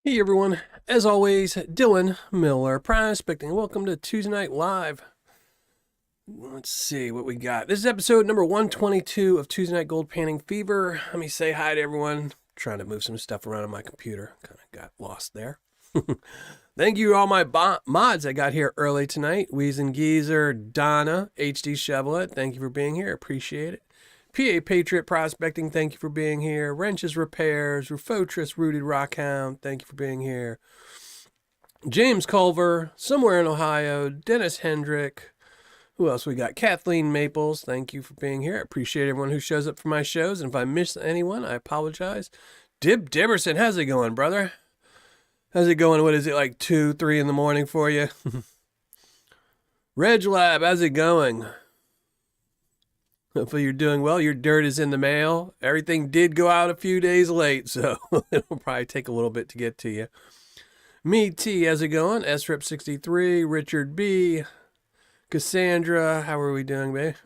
Hey everyone, as always, Dylan Miller, prospecting. Welcome to Tuesday Night Live. Let's see what we got. This is episode number 122 of Tuesday Night Gold Panning Fever. Let me say hi to everyone. Trying to move some stuff around on my computer. Kind of got lost there. Thank you to all my mods that got here early tonight. Weezen Geezer, Donna, HD Chevrolet, thank you for being here. Appreciate it. PA Patriot Prospecting, thank you for being here. Wrenches Repairs, Rufotris Rooted Rockhound, thank you for being here. James Culver, somewhere in Ohio. Dennis Hendrick. Who else we got? Kathleen Maples, thank you for being here. I appreciate everyone who shows up for my shows. And if I miss anyone, I apologize. Dib Dibberson, how's it going, brother? How's it going? What is it, like 2, 3 in the morning for you? Reg Lab, how's it going? Hopefully you're doing well. Your dirt is in the mail. Everything did go out a few days late, so it'll probably take a little bit to get to you. Me T, how's it going? SRIP63, Richard B, Cassandra, how are we doing, babe?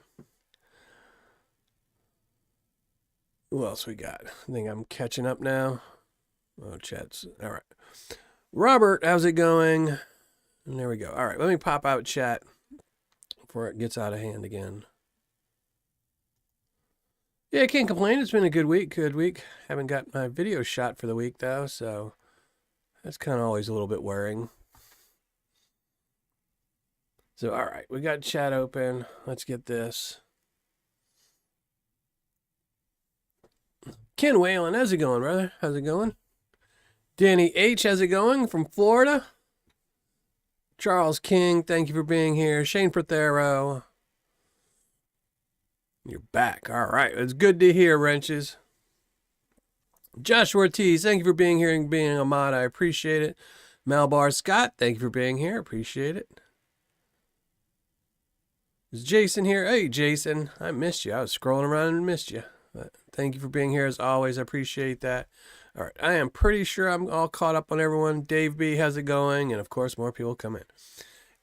Who else we got? I think I'm catching up now. Oh, chat's all right. Robert, how's it going? And there we go. All right, let me pop out chat before it gets out of hand again. Yeah, I can't complain. It's been a good week. Haven't got my video shot for the week, though, so that's kind of always a little bit worrying. So, all right, we got chat open. Let's get this. Ken Whalen, how's it going, brother? How's it going? Danny H, how's it going from Florida? Charles King, thank you for being here. Shane Prothero. You're back. All right. It's good to hear, Wrenches. Joshua Ortiz, thank you for being here and being a mod. I appreciate it. Malbar Scott, thank you for being here. Appreciate it. Is Jason here? Hey, Jason. I missed you. I was scrolling around and missed you. But thank you for being here as always. I appreciate that. All right. I am pretty sure I'm all caught up on everyone. Dave B, how's it going? And, of course, more people come in.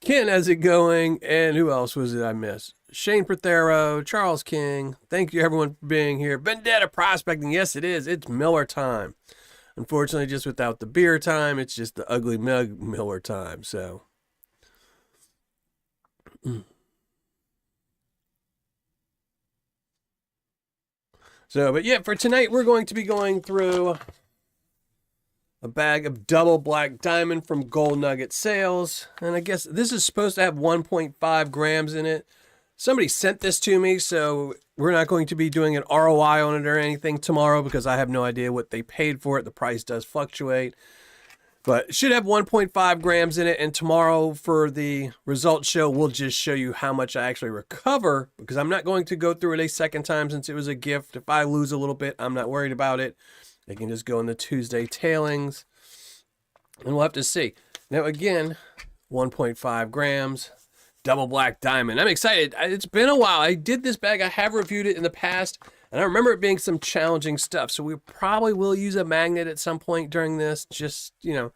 Ken, how's it going? And who else was it I missed? Shane Prothero, Charles King. Thank you, everyone, for being here. Vendetta Prospecting. Yes, it is. It's Miller time. Unfortunately, just without the beer time, it's just the ugly mug Miller time. So, but yeah, for tonight, we're going to be going through a bag of double black diamond from GoldNuggetSales. And I guess this is supposed to have 1.5 grams in it. Somebody sent this to me, so we're not going to be doing an ROI on it or anything tomorrow because I have no idea what they paid for it. The price does fluctuate. But it should have 1.5 grams in it, and tomorrow for the results show, we'll just show you how much I actually recover because I'm not going to go through it a second time since it was a gift. If I lose a little bit, I'm not worried about it. They can just go in the Tuesday tailings, and we'll have to see. Now, again, 1.5 grams. Double black diamond. I'm excited. It's been a while. I did this bag. I have reviewed it in the past, and I remember it being some challenging stuff. So we probably will use a magnet at some point during this, just, to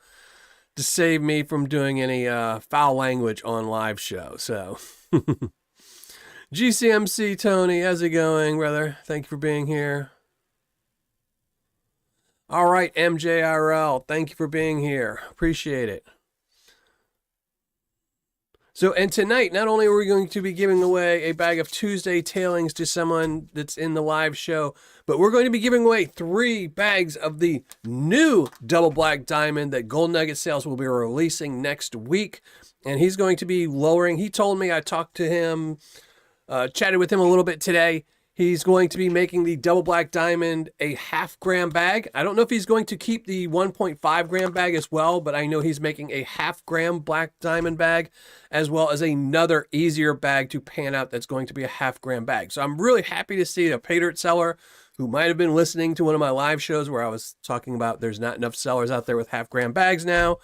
save me from doing any foul language on live show. So, GCMC Tony, how's it going, brother? Thank you for being here. All right, MJRL, thank you for being here. Appreciate it. So, and tonight, not only are we going to be giving away a bag of Tuesday tailings to someone that's in the live show, but we're going to be giving away 3 bags of the new double black diamond that GoldNuggetSales will be releasing next week. And he's going to be lowering. He told me, I talked to him, chatted with him a little bit today. He's going to be making the double black diamond a half-gram bag. I don't know if he's going to keep the 1.5-gram bag as well, but I know he's making a half-gram black diamond bag as well as another easier bag to pan out that's going to be a half-gram bag. So I'm really happy to see a Paydirt seller who might have been listening to one of my live shows where I was talking about there's not enough sellers out there with half-gram bags now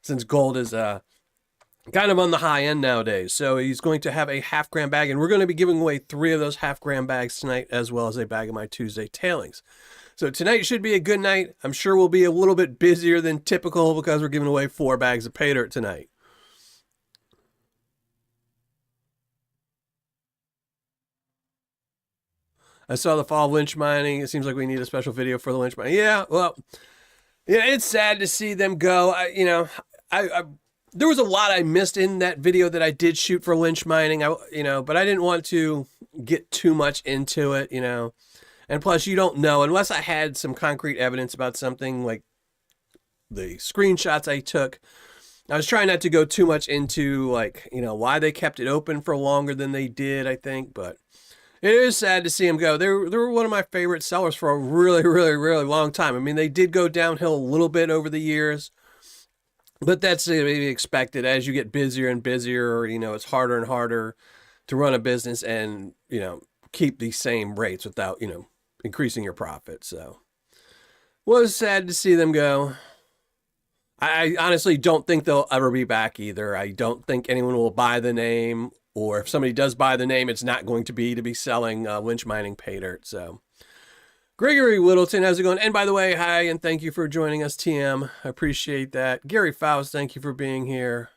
since gold is kind of on the high end nowadays. So he's going to have a half-gram bag, and we're going to be giving away 3 of those half-gram bags tonight, as well as a bag of my Tuesday tailings. So tonight should be a good night. I'm sure we'll be a little bit busier than typical because we're giving away 4 bags of Paydirt tonight. I saw the fall of lynch mining. It seems like we need a special video for the lynch mining. Yeah, well, Yeah, it's sad to see them go. I there was a lot I missed in that video that I did shoot for lynch mining. But I didn't want to get too much into it. And plus, you don't know unless I had some concrete evidence about something like the screenshots I took. I was trying not to go too much into why they kept it open for longer than they did, I think, but it is sad to see them go. They were one of my favorite sellers for a really, really, really long time. I mean, they did go downhill a little bit over the years, but that's to be expected as you get busier and busier. It's harder and harder to run a business and, keep these same rates without, increasing your profit. So was sad to see them go. I honestly don't think they'll ever be back either. I don't think anyone will buy the name, or if somebody does buy the name, it's not going to be selling lynch mining Paydirt. So, Gregory Whittleton, how's it going? And by the way, hi, and thank you for joining us, TM. I appreciate that. Gary Faust, thank you for being here.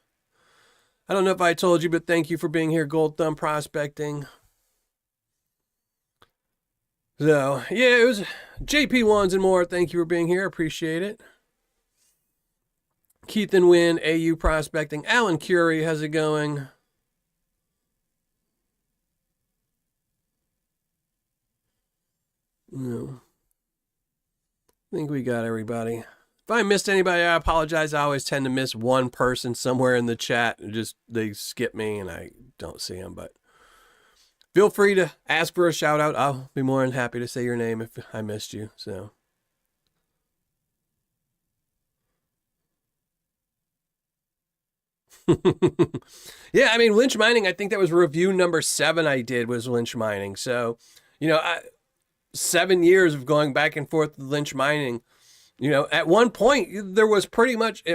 I don't know if I told you, but thank you for being here, Gold Thumb Prospecting. So, yeah, it was JP1s and more. Thank you for being here. Appreciate it. Keith and Wynn, AU Prospecting. Alan Curie, how's it going? No. I think we got everybody. If I missed anybody, I apologize. I always tend to miss one person somewhere in the chat. They skip me and I don't see them. But feel free to ask for a shout out. I'll be more than happy to say your name if I missed you. So. Yeah, I mean, lynch mining, I think that was review number 7 I did was lynch mining. So, 7 years of going back and forth with lynch mining. At one point, there was pretty much,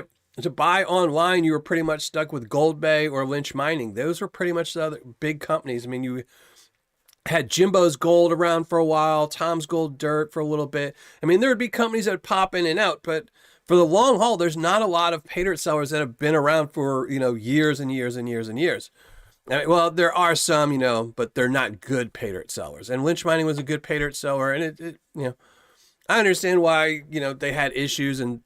to buy online, you were pretty much stuck with Gold Bay or lynch mining. Those were pretty much the other big companies. I mean, you had Jimbo's Gold around for a while, Tom's Gold Dirt for a little bit. I mean, there would be companies that would pop in and out, but for the long haul, there's not a lot of Paydirt sellers that have been around for, years and years and years and years. I mean, well, there are some, but they're not good Paydirt sellers. And lynch mining was a good Paydirt seller. And I understand why, they had issues and,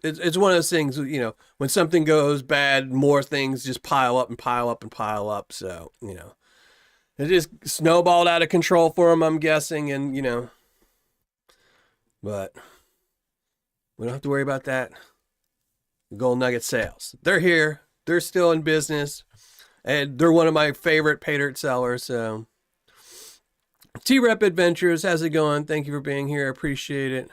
it's one of those things, when something goes bad, more things just pile up and pile up and pile up. So, it just snowballed out of control for them, I'm guessing. And, but we don't have to worry about that. GoldNuggetSales. They're here. They're still in business. And they're one of my favorite Paydirt sellers. So, T-Rep Adventures, how's it going? Thank you for being here. I appreciate it.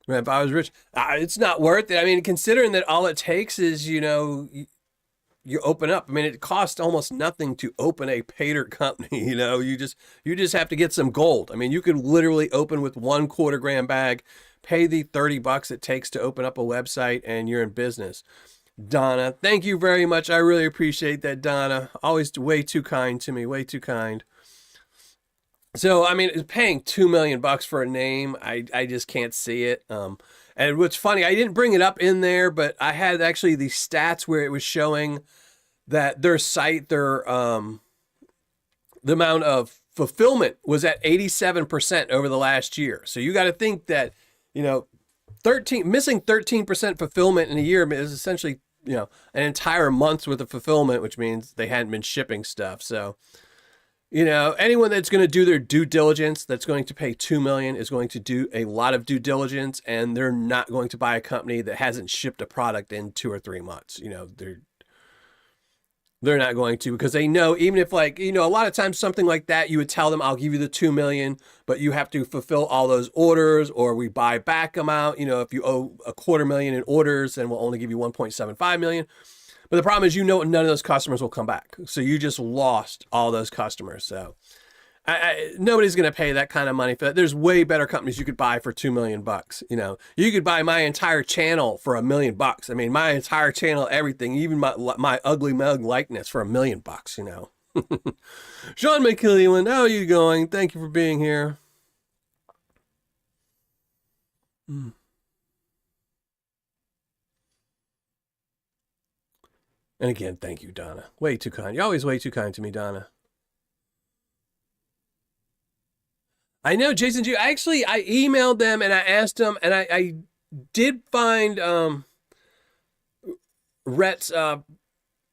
If I was rich, it's not worth it. I mean, considering that all it takes is, you open up. I mean, it costs almost nothing to open a Paydirt company. You just have to get some gold. I mean, you could literally open with 1/4 gram bag, pay the $30 it takes to open up a website, and you're in business. Donna, thank you very much. I really appreciate that, Donna. Always way too kind to me. Way too kind. So, I mean, paying $2 million for a name, I just can't see it. And what's funny, I didn't bring it up in there, but I had actually the stats where it was showing that their site, the amount of fulfillment was at 87% over the last year. So you got to think that, missing 13% fulfillment in a year is essentially, an entire month's worth of fulfillment, which means they hadn't been shipping stuff. So, anyone that's going to do their due diligence, that's going to pay $2 million, is going to do a lot of due diligence, and they're not going to buy a company that hasn't shipped a product in 2 or 3 months. They're not going to, because they know, even if a lot of times something like that, you would tell them, I'll give you the $2 million, but you have to fulfill all those orders, or we buy back amount. If you owe $250,000 in orders, then we'll only give you $1.75 million. But the problem is, none of those customers will come back. So you just lost all those customers. So nobody's going to pay that kind of money for that. There's way better companies you could buy for $2 million. You could buy my entire channel for $1 million. I mean, my entire channel, everything, even my ugly mug likeness for $1 million. Sean McClelland, how are you going? Thank you for being here. And again, thank you, Donna. Way too kind. You're always way too kind to me, Donna. I know, Jason G. Actually, I emailed them and I asked them, and I did find Rhett's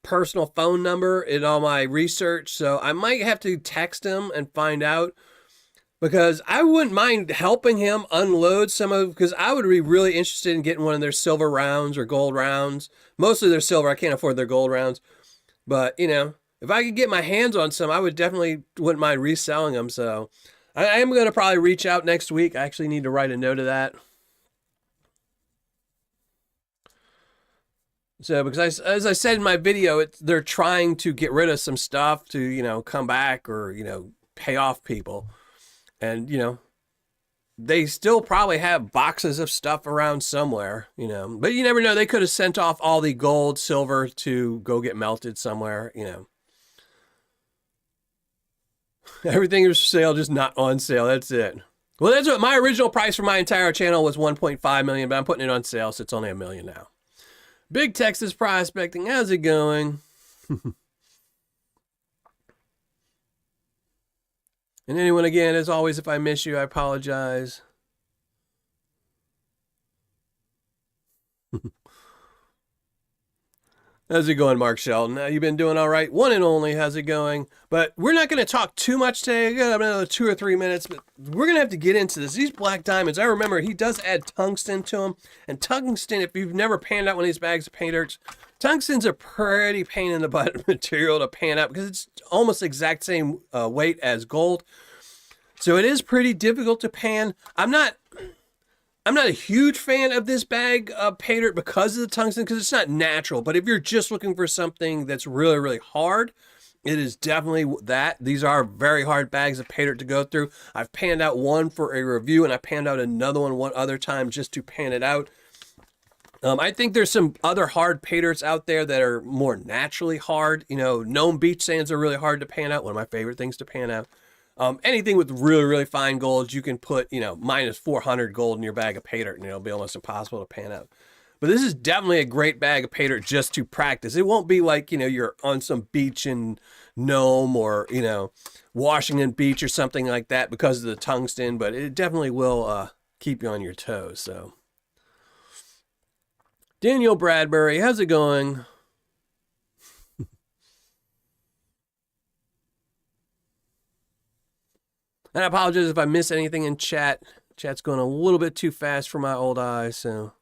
personal phone number in all my research, so I might have to text him and find out, because I wouldn't mind helping him unload some of, because I would be really interested in getting one of their silver rounds or gold rounds. Mostly they're silver. I can't afford their gold rounds. But, you know, if I could get my hands on some, I would definitely wouldn't mind reselling them. So I am going to probably reach out next week. I actually need to write a note of that. So, because as I said in my video, they're trying to get rid of some stuff to, you know, come back or, you know, pay off people. And, you know, they still probably have boxes of stuff around somewhere, you know, but you never know. They could have sent off all the gold, silver to go get melted somewhere, you know. Everything is for sale, just not on sale. That's it. Well, that's what my original price for my entire channel was 1.5 million, but I'm putting it on sale, so it's only $1 million now. Big Texas Prospecting, how's it going? And anyone, again, as always, if I miss you, I apologize. How's it going, Mark Sheldon? You've been doing all right? One and only, how's it going? But we're not going to talk too much today. I got another 2 or 3 minutes, but we're going to have to get into this. These black diamonds, I remember he does add tungsten to them. And tungsten, if you've never panned out one of these bags of Paydirts, tungsten's a pretty pain in the butt material to pan out because it's almost exact same weight as gold. So it is pretty difficult to pan. I'm not a huge fan of this bag of Paydirt because of the tungsten, because it's not natural. But if you're just looking for something that's really, really hard, it is definitely that. These are very hard bags of Paydirt to go through. I've panned out one for a review, and I panned out another one other time just to pan it out. I think there's some other hard Paydirts out there that are more naturally hard. You know, Gnome beach sands are really hard to pan out. One of my favorite things to pan out. Anything with really, really fine golds, you can put, you know, minus 400 gold in your bag of Paydirt, and it'll be almost impossible to pan out. But this is definitely a great bag of Paydirt just to practice. It won't be like, you know, you're on some beach in Nome or, you know, Washington Beach or something like that because of the tungsten, but it definitely will keep you on your toes. So, Daniel Bradbury, how's it going? And I apologize if I miss anything in chat. Chat's going a little bit too fast for my old eyes, so.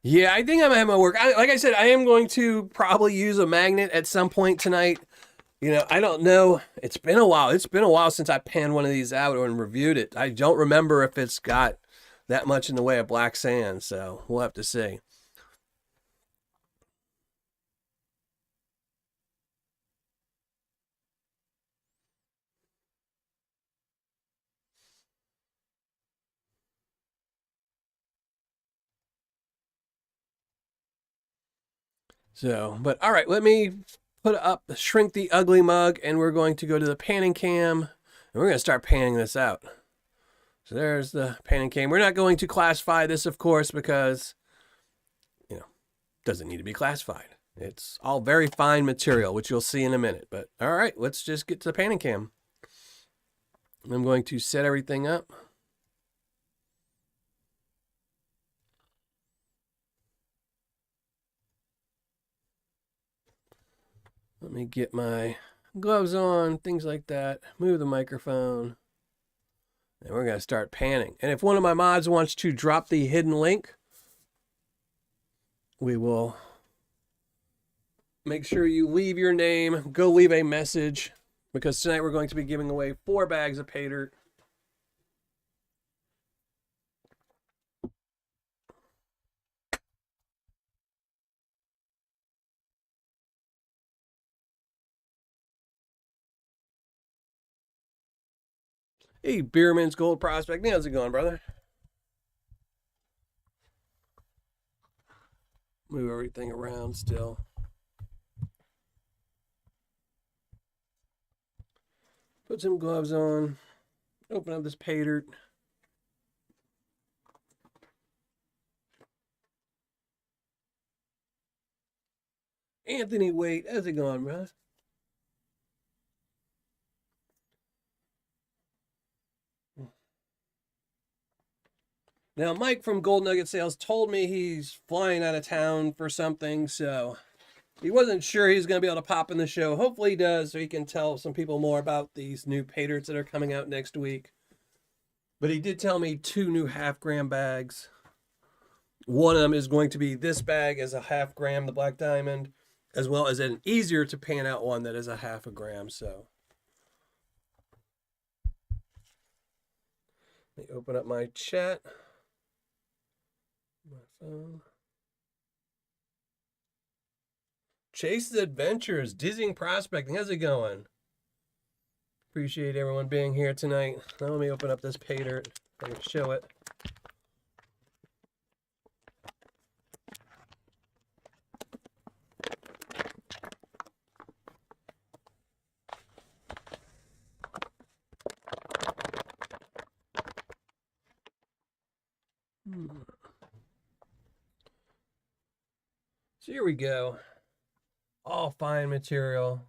Yeah, I think I'm at my work. Like I said, I am going to probably use a magnet at some point tonight. You know, I don't know. It's been a while. It's been a while since I panned one of these out and reviewed it. I don't remember if it's got that much in the way of black sand, so we'll have to see. So, but all right, let me shrink the ugly mug, and we're going to go to the panning cam, and we're going to start panning this out. So there's the panning cam. We're not going to classify this, of course, because, you know, it doesn't need to be classified. It's all very fine material, which you'll see in a minute. But all right, let's just get to the panning cam. I'm going to set everything up. Let me get my gloves on, things like that. Move the microphone. And we're going to start panning. And if one of my mods wants to drop the hidden link, we will make sure you leave your name. Go leave a message, because tonight we're going to be giving away 4 bags of Paydirt. Hey, Beerman's Gold Prospect. How's it going, brother? Move everything around still. Put some gloves on. Open up this Paydirt. Anthony Wait, how's it going, bro? Now, Mike from Gold Nugget Sales told me he's flying out of town for something, so he wasn't sure he's going to be able to pop in the show. Hopefully he does, so he can tell some people more about these new Paydirts that are coming out next week. But he did tell me 2 new half-gram bags. One of them is going to be this bag as a half gram, the Black Diamond, as well as an easier to pan out one that is a half a gram. So let me open up my chat. My phone. Chase's Adventures, Dizzying Prospecting. How's it going? Appreciate everyone being here tonight. Now let me open up this Paydirt. I can show it. So here we go. All fine material.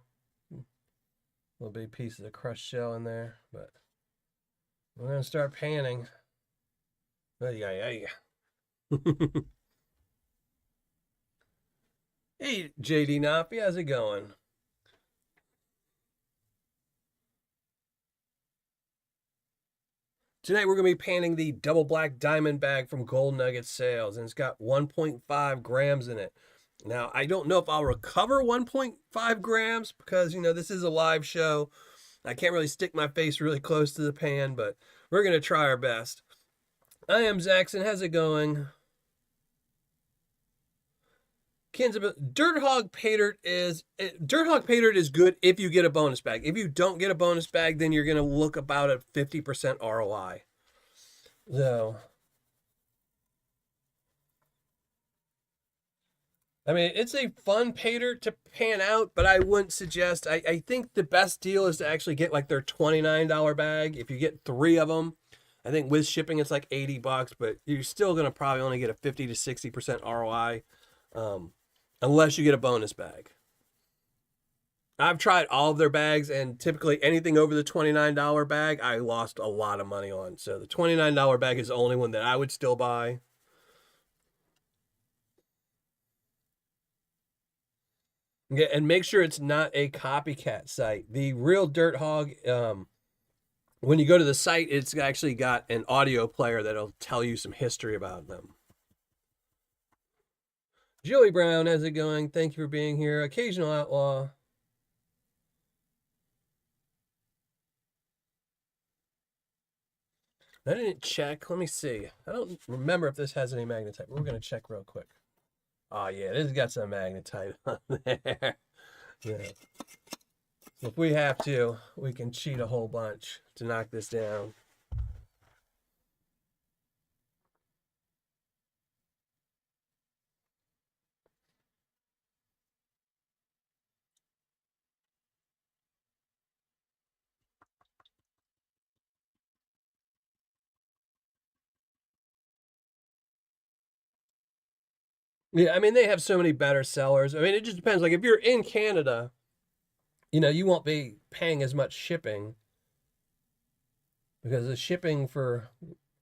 Little big pieces of crushed shell in there, but we're gonna start panning. Hey, JD Nappy, how's it going? Tonight we're going to be panning the double black diamond bag from Gold Nugget Sales, and it's got 1.5 grams in it. Now, I don't know if I'll recover 1.5 grams because, this is a live show. I can't really stick my face really close to the pan, but we're going to try our best. I am Zaxxon. How's it going? Dirt Hog Paydirt is good if you get a bonus bag. If you don't get a bonus bag, then you're going to look about at 50% ROI. So, I mean, it's a fun Paydirt to pan out, but I wouldn't suggest. I think the best deal is to actually get like their $29 bag. If you get 3 of them, I think with shipping it's like $80, but you're still going to probably only get a 50 to 60% ROI. Unless you get a bonus bag. I've tried all of their bags, and typically anything over the $29 bag, I lost a lot of money on. So the $29 bag is the only one that I would still buy. Yeah, and make sure it's not a copycat site. The Real Dirt Hog, when you go to the site, it's actually got an audio player that'll tell you some history about them. Joey Brown, how's it going? Thank you for being here. Occasional Outlaw. I didn't check. Let me see. I don't remember if this has any magnetite. We're going to check real quick. Oh, yeah, this has got some magnetite on there. Yeah. So if we have to, we can cheat a whole bunch to knock this down. Yeah, I mean, they have so many better sellers. I mean, it just depends. Like, if you're in Canada, you won't be paying as much shipping because the shipping for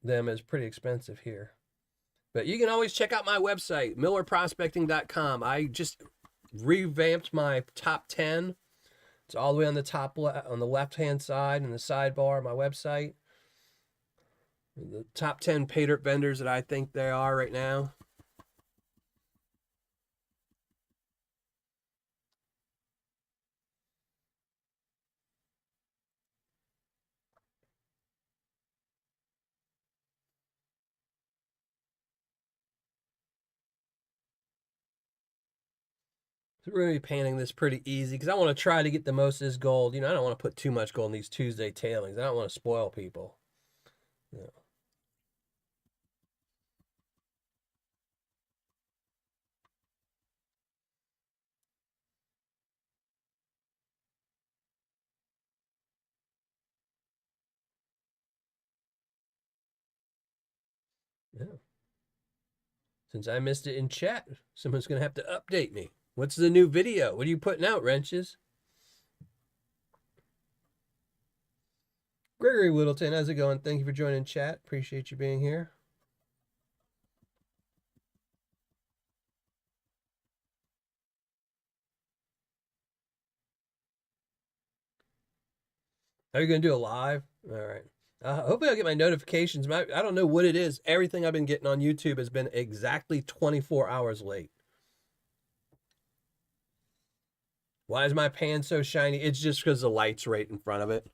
them is pretty expensive here. But you can always check out my website, millerprospecting.com. I just revamped my top 10. It's all the way on the top on the left-hand side in the sidebar of my website. The top 10 Paydirt vendors that I think they are right now. So we're going to be painting this pretty easy because I want to try to get the most of this gold. I don't want to put too much gold in these Tuesday tailings. I don't want to spoil people. Yeah. Yeah. Since I missed it in chat, someone's going to have to update me. What's the new video? What are you putting out, Wrenches? Gregory Whittleton, how's it going? Thank you for joining chat. Appreciate you being here. Are you going to do a live? All right. Hopefully I'll get my notifications. I don't know what it is. Everything I've been getting on YouTube has been exactly 24 hours late. Why is my pan so shiny? It's just because the light's right in front of it.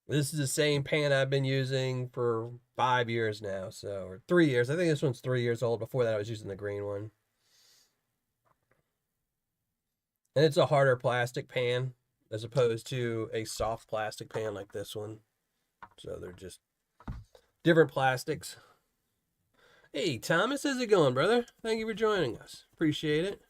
This is the same pan I've been using for 5 years now, or 3 years. I think this one's 3 years old. Before that, I was using the green one. And it's a harder plastic pan as opposed to a soft plastic pan like this one. So they're just different plastics. Hey, Thomas, how's it going, brother? Thank you for joining us. Appreciate it.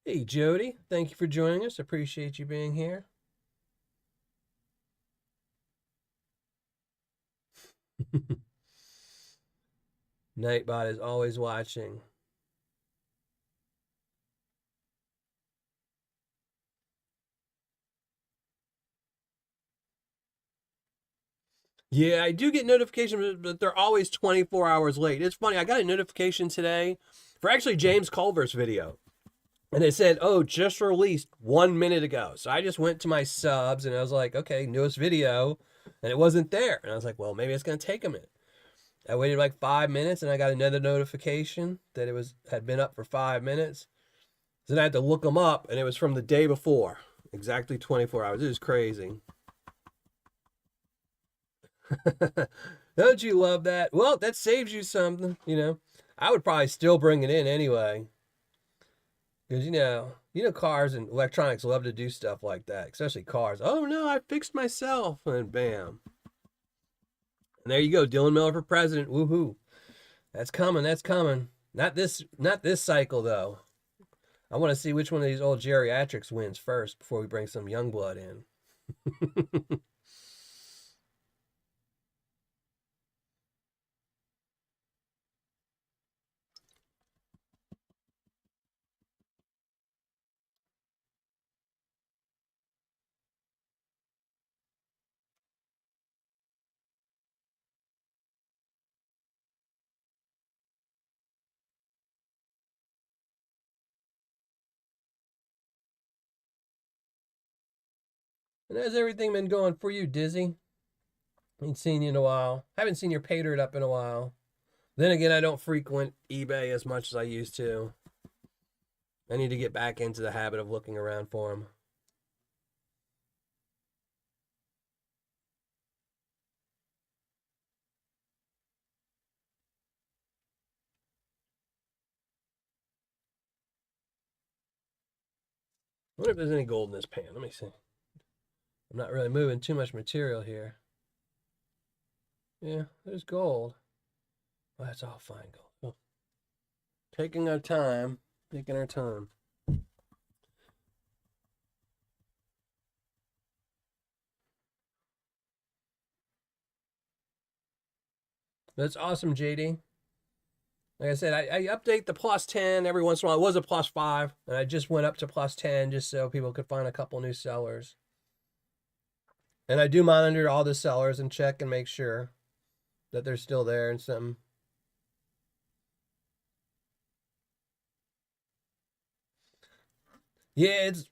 Hey, Jody, thank you for joining us. Appreciate you being here. Nightbot is always watching. Yeah, I do get notifications, but they're always 24 hours late. It's funny. I got a notification today for actually James Culver's video. And it said, oh, just released 1 minute ago. So I just went to my subs and I was like, okay, newest video. And it wasn't there. And I was like, well, maybe it's going to take a minute. I waited like 5 minutes and I got another notification that it had been up for 5 minutes. So then I had to look them up and it was from the day before. Exactly 24 hours. It was crazy. Don't you love that? Well, that saves you something, you know. I would probably still bring it in anyway. Because, you know, cars and electronics love to do stuff like that, especially cars. Oh, no, I fixed myself. And bam. And there you go. Dylan Miller for president. Woohoo. That's coming. That's coming. Not this cycle, though. I want to see which one of these old geriatrics wins first before we bring some young blood in. And how's everything been going for you, Dizzy? Ain't seen you in a while. Haven't seen your Paydirt up in a while. Then again, I don't frequent eBay as much as I used to. I need to get back into the habit of looking around for them. I wonder if there's any gold in this pan. Let me see. I'm not really moving too much material here. Yeah, there's gold. Well, that's all fine gold. Oh. Taking our time. Taking our time. That's awesome, JD. Like I said, I update the +10 every once in a while. It was a +5, and I just went up to +10 just so people could find a couple new sellers. And I do monitor all the sellers and check and make sure that they're still there and something. Yeah, this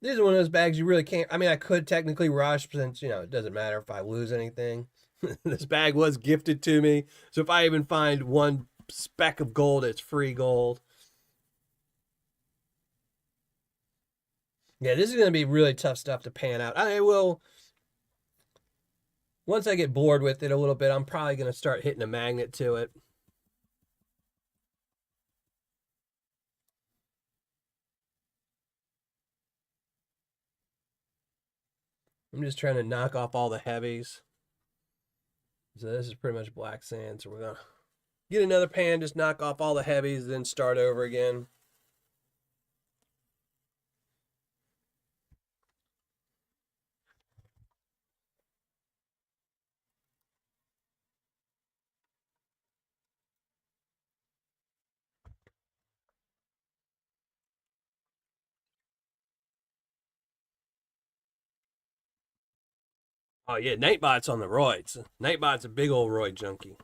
is one of those bags you really can't. I mean, I could technically rush since, it doesn't matter if I lose anything. This bag was gifted to me. So if I even find one speck of gold, it's free gold. Yeah, this is going to be really tough stuff to pan out. I will, once I get bored with it a little bit, I'm probably going to start hitting a magnet to it. I'm just trying to knock off all the heavies. So this is pretty much black sand. So we're going to get another pan, just knock off all the heavies, then start over again. Oh yeah, Nightbot's on the roids. Nightbot's a big old roid junkie.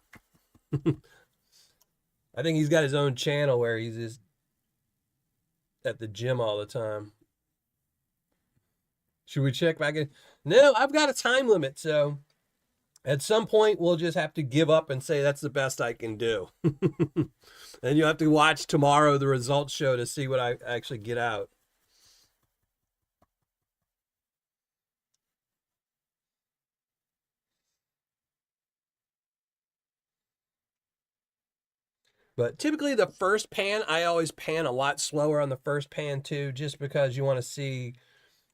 I think he's got his own channel where he's just at the gym all the time. Should we check back in? No, I've got a time limit, so at some point we'll just have to give up and say that's the best I can do. And you have to watch tomorrow the results show to see what I actually get out. But typically the first pan, I always pan a lot slower on the first pan too, just because you want to see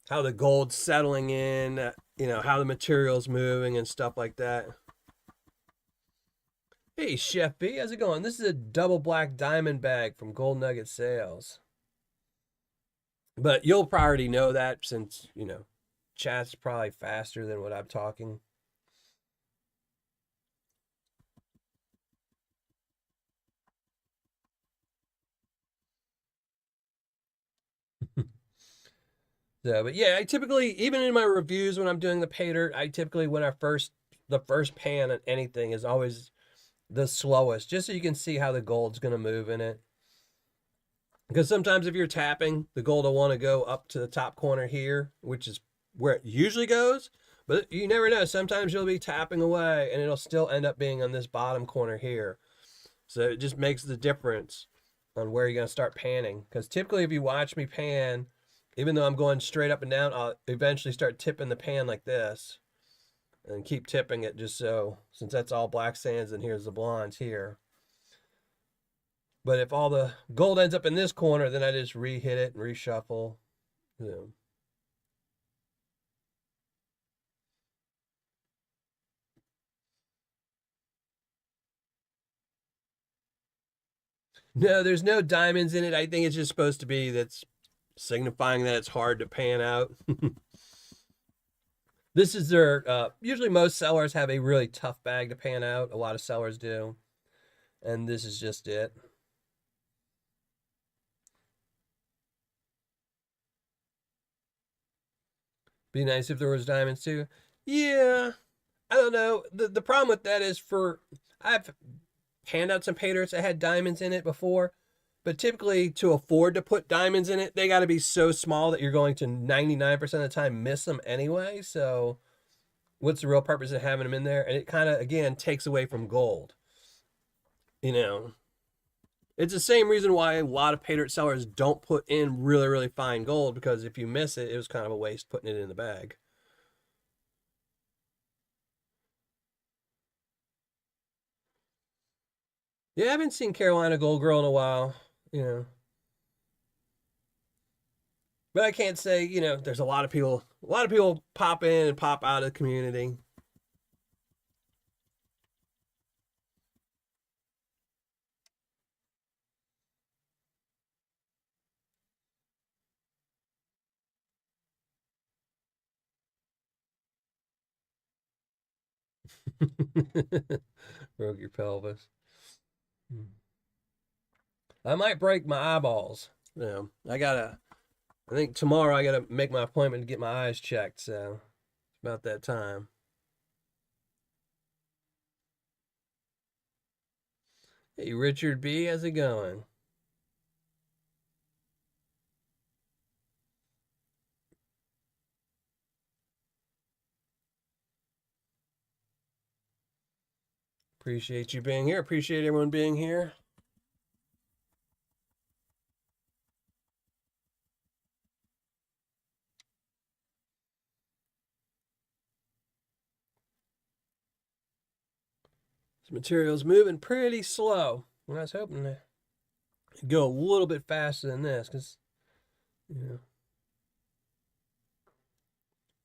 how the gold's settling in, how the material's moving and stuff like that. Hey, Chef B, how's it going? This is a double black diamond bag from GoldNuggetSales. But you'll probably already know that since, chat's probably faster than what I'm talking. So, but yeah, I typically, even in my reviews when I'm doing the Paydirt, I typically, the first pan at anything is always the slowest, just so you can see how the gold's going to move in it. Because sometimes if you're tapping, the gold will want to go up to the top corner here, which is where it usually goes. But you never know. Sometimes you'll be tapping away and it'll still end up being on this bottom corner here. So it just makes the difference on where you're going to start panning. Because typically if you watch me pan, even though I'm going straight up and down, I'll eventually start tipping the pan like this. And keep tipping it just so, since that's all black sands and here's the blondes here. But if all the gold ends up in this corner, then I just re-hit it and reshuffle. Yeah. No, there's no diamonds in it. I think it's just supposed to be that's signifying that it's hard to pan out. This is usually most sellers have a really tough bag to pan out. A lot of sellers do. And this is just it. Be nice if there was diamonds too. Yeah, I don't know. The problem with that is I've panned out some Paydirts that had diamonds in it before, but typically to afford to put diamonds in it, they got to be so small that you're going to 99% of the time miss them anyway. So what's the real purpose of having them in there? And it kind of, again, takes away from gold. It's the same reason why a lot of Paydirt sellers don't put in really, really fine gold, because if you miss it, it was kind of a waste putting it in the bag. Yeah, I haven't seen Carolina Gold Girl in a while, you know. But I can't say, there's a lot of people pop in and pop out of the community. Broke your pelvis. I might break my eyeballs. I think tomorrow I gotta make my appointment to get my eyes checked, so it's about that time. Hey, Richard B, how's it going? Appreciate you being here. Appreciate everyone being here. This material's moving pretty slow. And I was hoping to go a little bit faster than this, because, you know,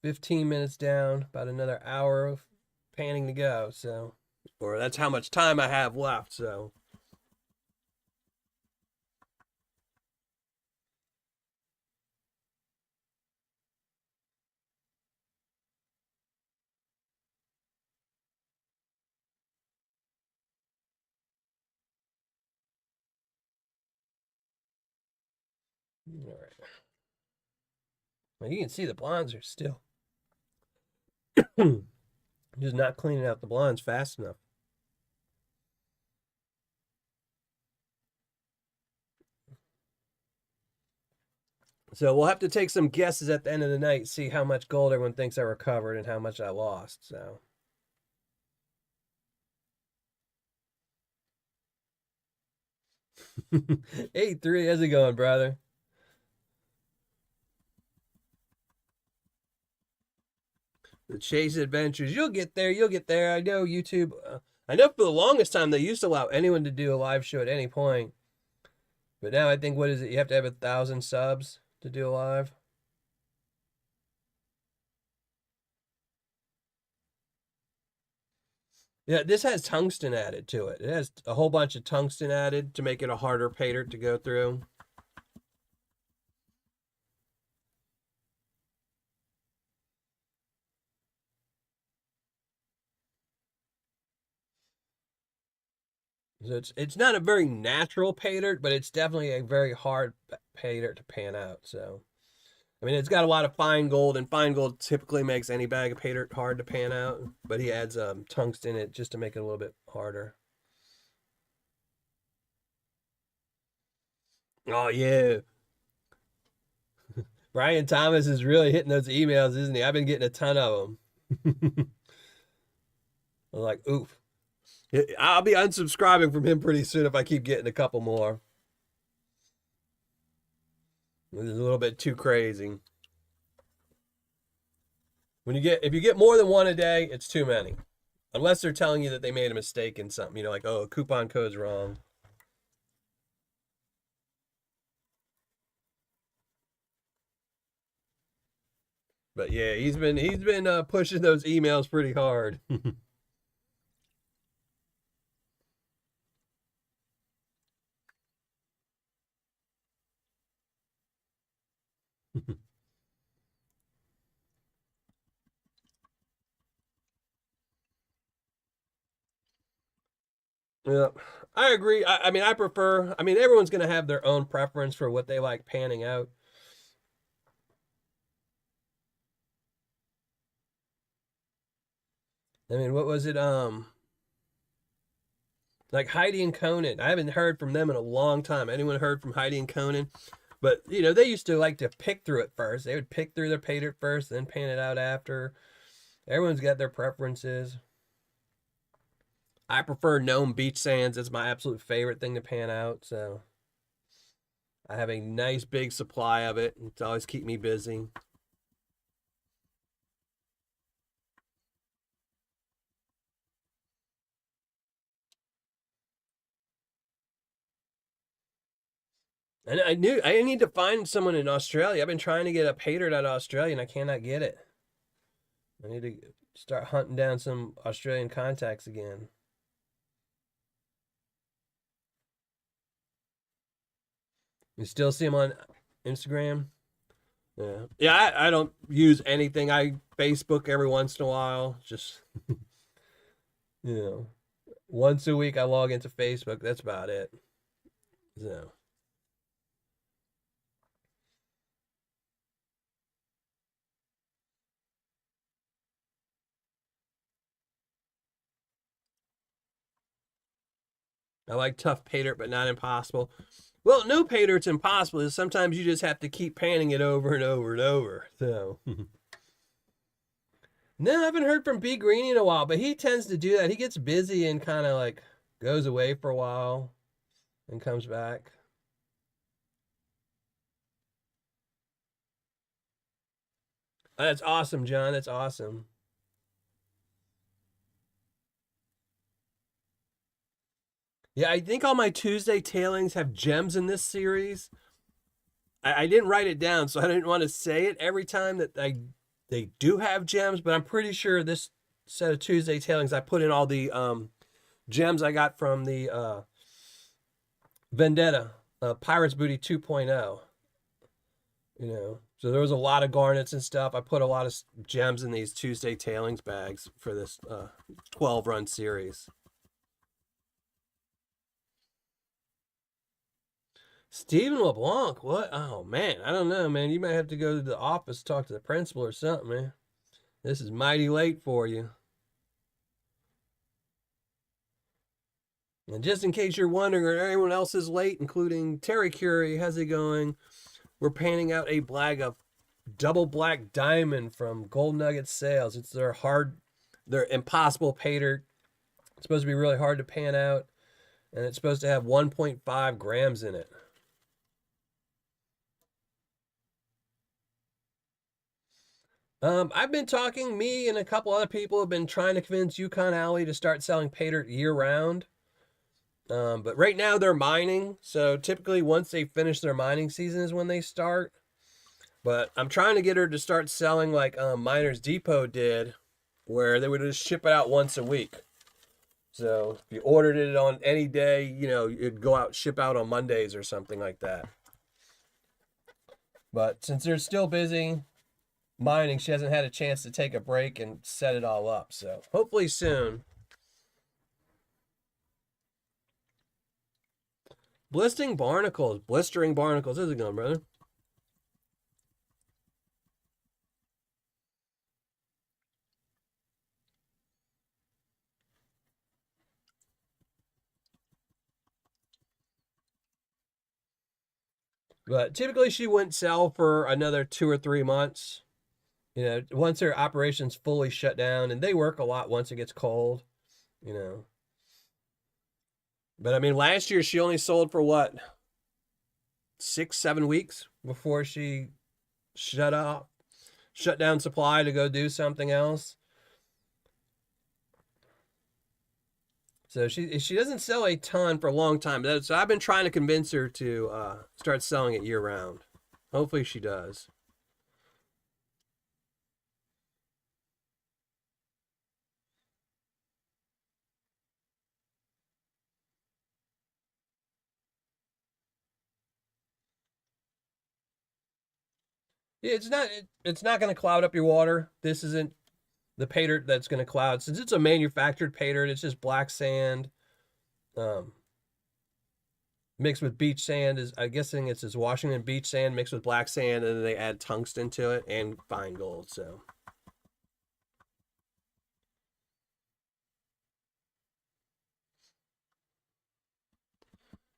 15 minutes down, about another hour of panning to go, so, or that's how much time I have left, so. All right. Well, you can see the blondes are still Just not cleaning out the blinds fast enough. So we'll have to take some guesses at the end of the night, see how much gold everyone thinks I recovered and how much I lost. So. Hey, 3, how's it going, brother? The Chase Adventures. You'll get there. You'll get there. I know YouTube. I know for the longest time they used to allow anyone to do a live show at any point. But now I think, what is it? You have to have 1,000 subs to do a live. Yeah, this has tungsten added to it. It has a whole bunch of tungsten added to make it a harder Paydirt to go through. So it's not a very natural Paydirt, but it's definitely a very hard Paydirt to pan out. So, I mean, it's got a lot of fine gold, and fine gold typically makes any bag of Paydirt hard to pan out. But he adds tungsten in it just to make it a little bit harder. Oh yeah, Brian Thomas is really hitting those emails, isn't he? I've been getting a ton of them. I'm like, oof. I'll be unsubscribing from him pretty soon if I keep getting a couple more. This is a little bit too crazy. If you get more than one a day, it's too many. Unless they're telling you that they made a mistake in something, like, oh, coupon code's wrong. But yeah, he's been pushing those emails pretty hard. Yeah, I agree. I mean, I prefer. I mean, everyone's going to have their own preference for what they like panning out. I mean, what was it? Like Heidi and Conan. I haven't heard from them in a long time. Anyone heard from Heidi and Conan? But they used to like to pick through it first. They would pick through their Paydirt first, then pan it out after. Everyone's got their preferences. I prefer Gnome Beach Sands. It's my absolute favorite thing to pan out. So I have a nice big supply of it. It's always keep me busy. And I knew I need to find someone in Australia. I've been trying to get a Paydirt out of Australia, and I cannot get it. I need to start hunting down some Australian contacts again. You still see them on Instagram? Yeah, yeah. I don't use anything. I Facebook every once in a while. Just you know, once a week I log into Facebook. That's about it. So. I like tough Paydirt, but not impossible. Well, no Paydirt's impossible. Sometimes you just have to keep panning it over and over and over. So, no, I haven't heard from B Greeny in a while, but he tends to do that. He gets busy and kind of like goes away for a while and comes back. That's awesome, John. That's awesome. Yeah, I think all my Tuesday tailings have gems in this series. I didn't write it down, so I didn't want to say it every time that they do have gems, but I'm pretty sure this set of Tuesday tailings, I put in all the gems I got from the Vendetta, Pirates Booty 2.0. So there was a lot of garnets and stuff. I put a lot of gems in these Tuesday tailings bags for this 12 run series. Stephen LeBlanc, what? Oh man, I don't know, man. You might have to go to the office, talk to the principal or something, man. This is mighty late for you. And just in case you're wondering, or anyone else is late, including Terry Curie, how's it going? We're panning out a bag of double black diamond from GoldNuggetSales. It's their impossible Paydirt. It's supposed to be really hard to pan out, and it's supposed to have 1.5 grams in it. I've been talking, me and a couple other people have been trying to convince Yukon Alley to start selling Paydirt year round. But right now they're mining, so typically once they finish their mining season is when they start. But I'm trying to get her to start selling like Miners Depot did, where they would just ship it out once a week. So if you ordered it on any day, you know, it'd go out, ship out on Mondays or something like that. But since they're still busy mining, she hasn't had a chance to take a break and set it all up. So hopefully soon. Blistering barnacles. How's it going, brother? But typically she wouldn't sell for another 2 or 3 months. You know, once their operation's fully shut down, and they work a lot once it gets cold, you know. But I mean, last year she only sold for what, 6, 7 weeks before she shut down supply to go do something else. So she doesn't sell a ton for a long time. So I've been trying to convince her to start selling it year round. Hopefully she does. Yeah, it's not going to cloud up your water. This isn't the Paydirt that's going to cloud. Since it's a manufactured Paydirt, it's just black sand um, mixed with beach sand. I'm guessing it's this Washington beach sand mixed with black sand, and then they add tungsten to it and fine gold. So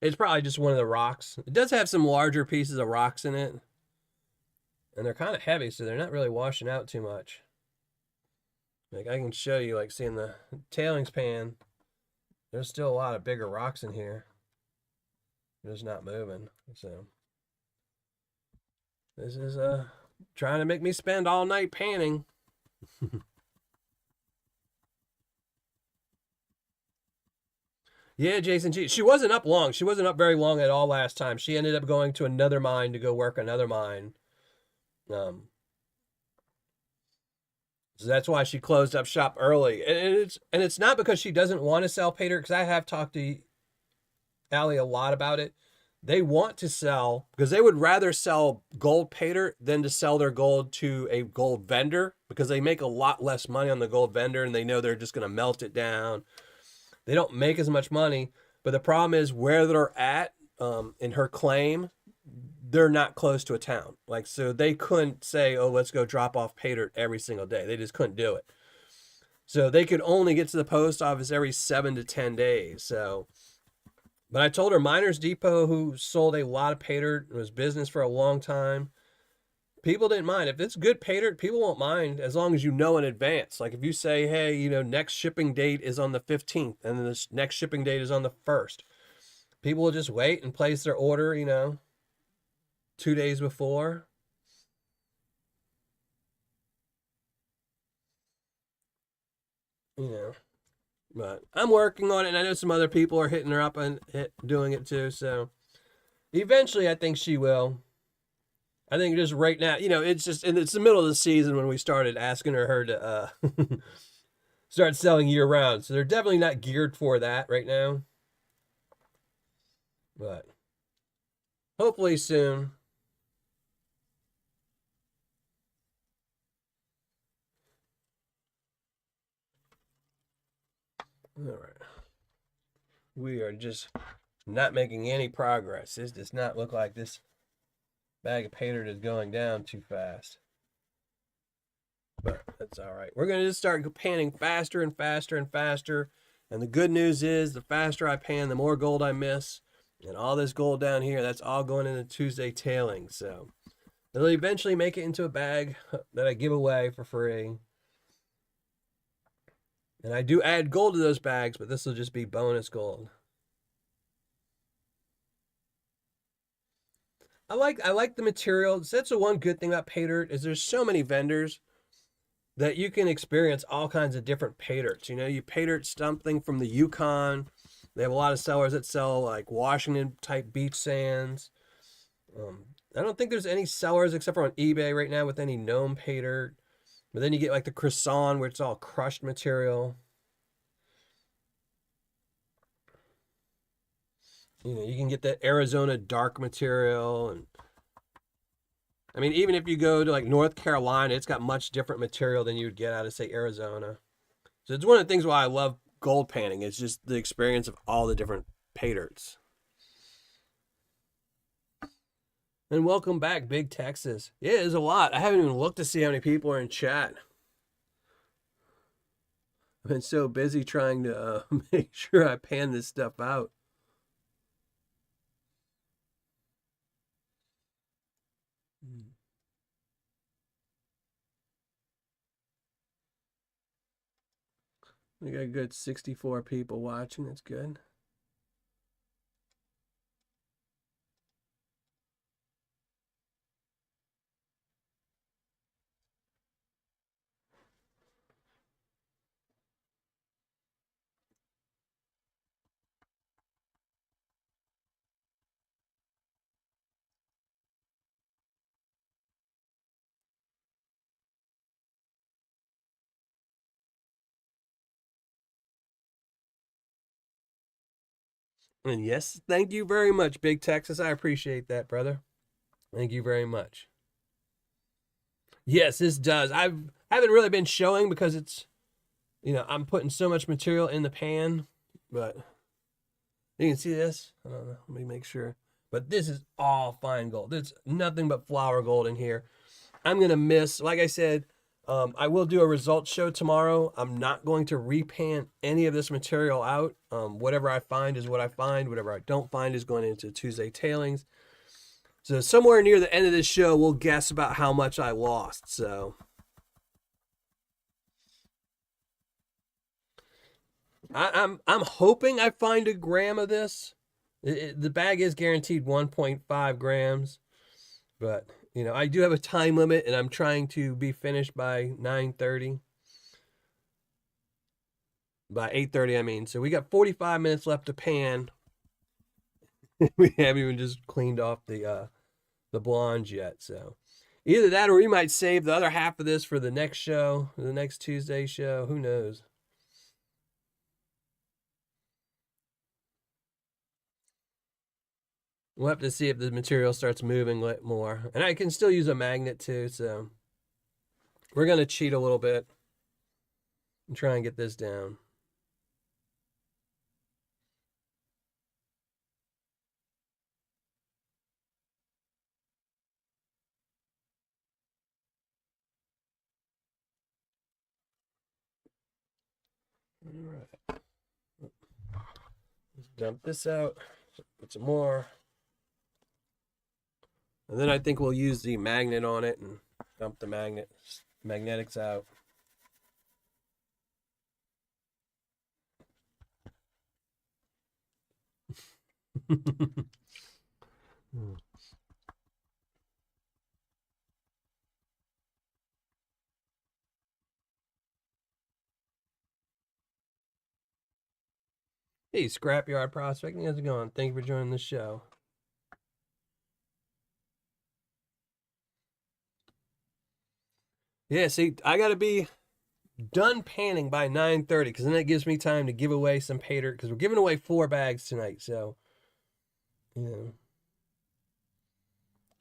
it's probably just one of the rocks. It does have some larger pieces of rocks in it, and they're kind of heavy, so they're not really washing out too much. Like I can show you, like seeing the tailings pan, there's still a lot of bigger rocks in here. They're just not moving. So this is trying to make me spend all night panning. Yeah, Jason G. She wasn't up long. She wasn't up very long at all last time. She ended up going to another mine to go work another mine. So that's why she closed up shop early. And it's not because she doesn't want to sell Paydirt, because I have talked to Allie a lot about it. They want to sell because they would rather sell gold Paydirt than to sell their gold to a gold vendor, because they make a lot less money on the gold vendor and they know they're just going to melt it down. They don't make as much money, but the problem is where they're at in her claim, they're not close to a town. Like, so they couldn't say, oh, let's go drop off Paydirt every single day. They just couldn't do it. So they could only get to the post office every 7 to 10 days. So, but I told her Miners Depot, who sold a lot of Paydirt and was business for a long time, people didn't mind. If it's good Paydirt, people won't mind as long as you know in advance. Like if you say, hey, you know, next shipping date is on the 15th and then this next shipping date is on the 1st. People will just wait and place their order, you know, 2 days before. You know, but I'm working on it, and I know some other people are hitting her up and doing it too. So eventually, I think she will. I think just right now, you know, it's just, and it's the middle of the season when we started asking her to start selling year round. So they're definitely not geared for that right now. But hopefully soon. All right. We are just not making any progress. This does not look like this bag of Paydirt is going down too fast. But that's all right. We're going to just start panning faster and faster and faster. And the good news is the faster I pan, the more gold I miss. And all this gold down here, that's all going into Tuesday tailing. So it'll eventually make it into a bag that I give away for free. And I do add gold to those bags, but this will just be bonus gold. I like the material. That's the one good thing about Paydirt is there's so many vendors that you can experience all kinds of different Paydirts. You know, you Paydirt something from the Yukon. They have a lot of sellers that sell like Washington type beach sands. I don't think there's any sellers except for on eBay right now with any gnome Paydirt. But then you get like the croissant where it's all crushed material. You know, you can get the Arizona dark material. And I mean, even if you go to like North Carolina, it's got much different material than you would get out of, say, Arizona. So it's one of the things why I love gold panning. It's just the experience of all the different Paydirts. And welcome back, Big Texas. Yeah, there's a lot. I haven't even looked to see how many people are in chat. I've been so busy trying to make sure I pan this stuff out. We got a good 64 people watching. That's good. And yes, thank you very much, Big Texas. I appreciate that, brother. Thank you very much. Yes, this does. I haven't really been showing because it's, you know, I'm putting so much material in the pan, but you can see this. I don't know. Let me make sure. But this is all fine gold. There's nothing but flour gold in here. I'm going to miss, like I said, I will do a results show tomorrow. I'm not going to repan any of this material out. Whatever I find is what I find. Whatever I don't find is going into Tuesday tailings. So somewhere near the end of this show, we'll guess about how much I lost. So I'm hoping I find a gram of this. The bag is guaranteed 1.5 grams, but you know I do have a time limit, and I'm trying to be finished by 9:30. By 8:30, I mean. So we got 45 minutes left to pan. We haven't even just cleaned off the blondes yet. So either that, or we might save the other half of this for the next show, the next Tuesday show. Who knows? We'll have to see if the material starts moving more. And I can still use a magnet too, so we're going to cheat a little bit and try and get this down. All right. Let's dump this out. Put some more. And then I think we'll use the magnet on it and dump the magnetics out. Hey, Scrapyard Prospecting, how's it going? Thank you for joining the show. Yeah, see, I got to be done panning by 9:30 because then that gives me time to give away some Paydirt because we're giving away 4 bags tonight. So, you know.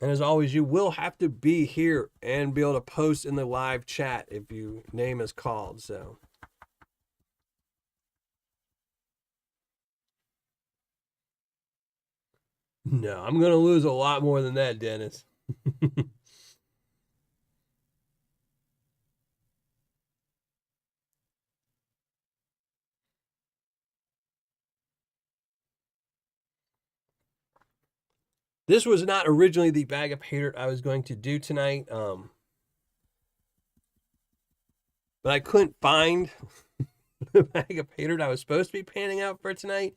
And as always, you will have to be here and be able to post in the live chat if your name is called. So, no, I'm going to lose a lot more than that, Dennis. This was not originally the bag of Paydirt I was going to do tonight, but I couldn't find the bag of Paydirt I was supposed to be panning out for tonight.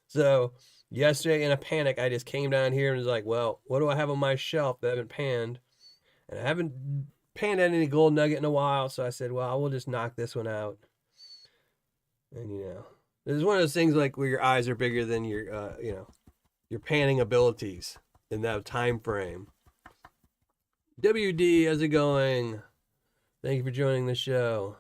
So yesterday, in a panic, I just came down here and was like, well, what do I have on my shelf that I haven't panned? And I haven't panned out any gold nugget in a while, so I said, well, I will just knock this one out. And, this is one of those things like where your eyes are bigger than your panning abilities in that time frame. WD, how's it going? Thank you for joining the show.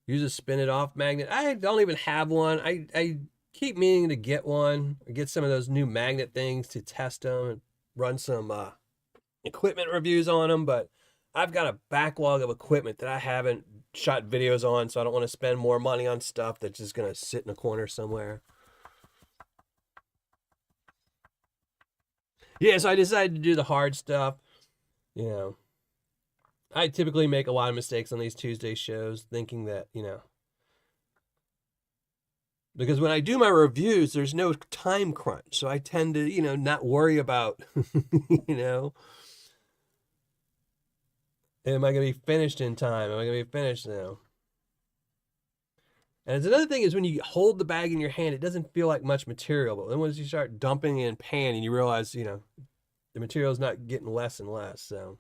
Use a spin it off magnet. I don't even have one. I keep meaning to get one or get some of those new magnet things to test them and run some equipment reviews on them, but I've got a backlog of equipment that I haven't shot videos on, so I don't want to spend more money on stuff that's just going to sit in a corner somewhere. Yeah, so I decided to do the hard stuff. I typically make a lot of mistakes on these Tuesday shows, thinking that, because when I do my reviews, there's no time crunch. So I tend to, not worry about, am I going to be finished in time? Am I going to be finished now? And it's another thing is when you hold the bag in your hand, it doesn't feel like much material. But then once you start dumping in pan and you realize, the material is not getting less and less. So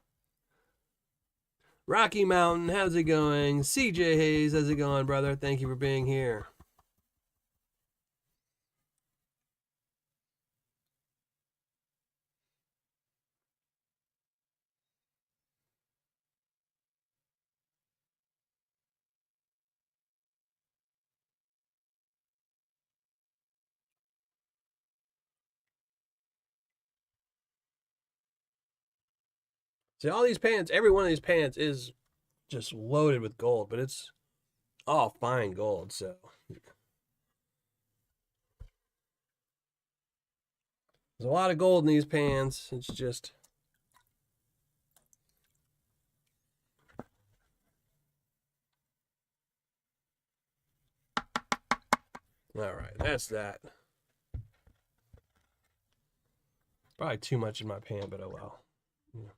Rocky Mountain, how's it going? CJ Hayes, how's it going, brother? Thank you for being here. See, all these pans, every one of these pans is just loaded with gold, but it's all fine gold, so. There's a lot of gold in these pans. It's just. All right, that's that. Probably too much in my pan, but oh well. Yeah.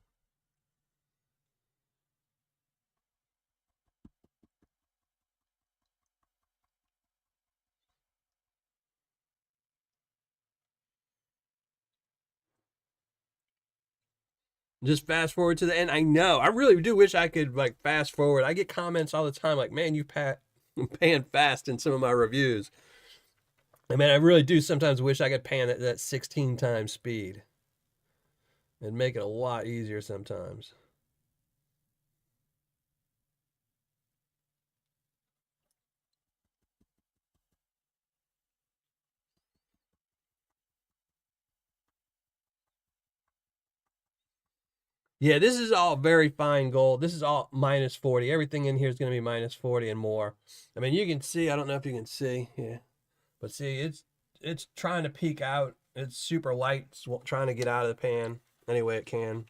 Just fast forward to the end. I know. I really do wish I could like fast forward. I get comments all the time like, "Man, you pan fast in some of my reviews." I mean, I really do sometimes wish I could pan at that 16 times speed. It'd make it a lot easier sometimes. Yeah, this is all very fine gold. This is all minus 40. Everything in here is going to be minus 40 and more. I mean, you can see, I don't know if you can see, yeah. But see, it's trying to peek out. It's super light. It's trying to get out of the pan any way it can.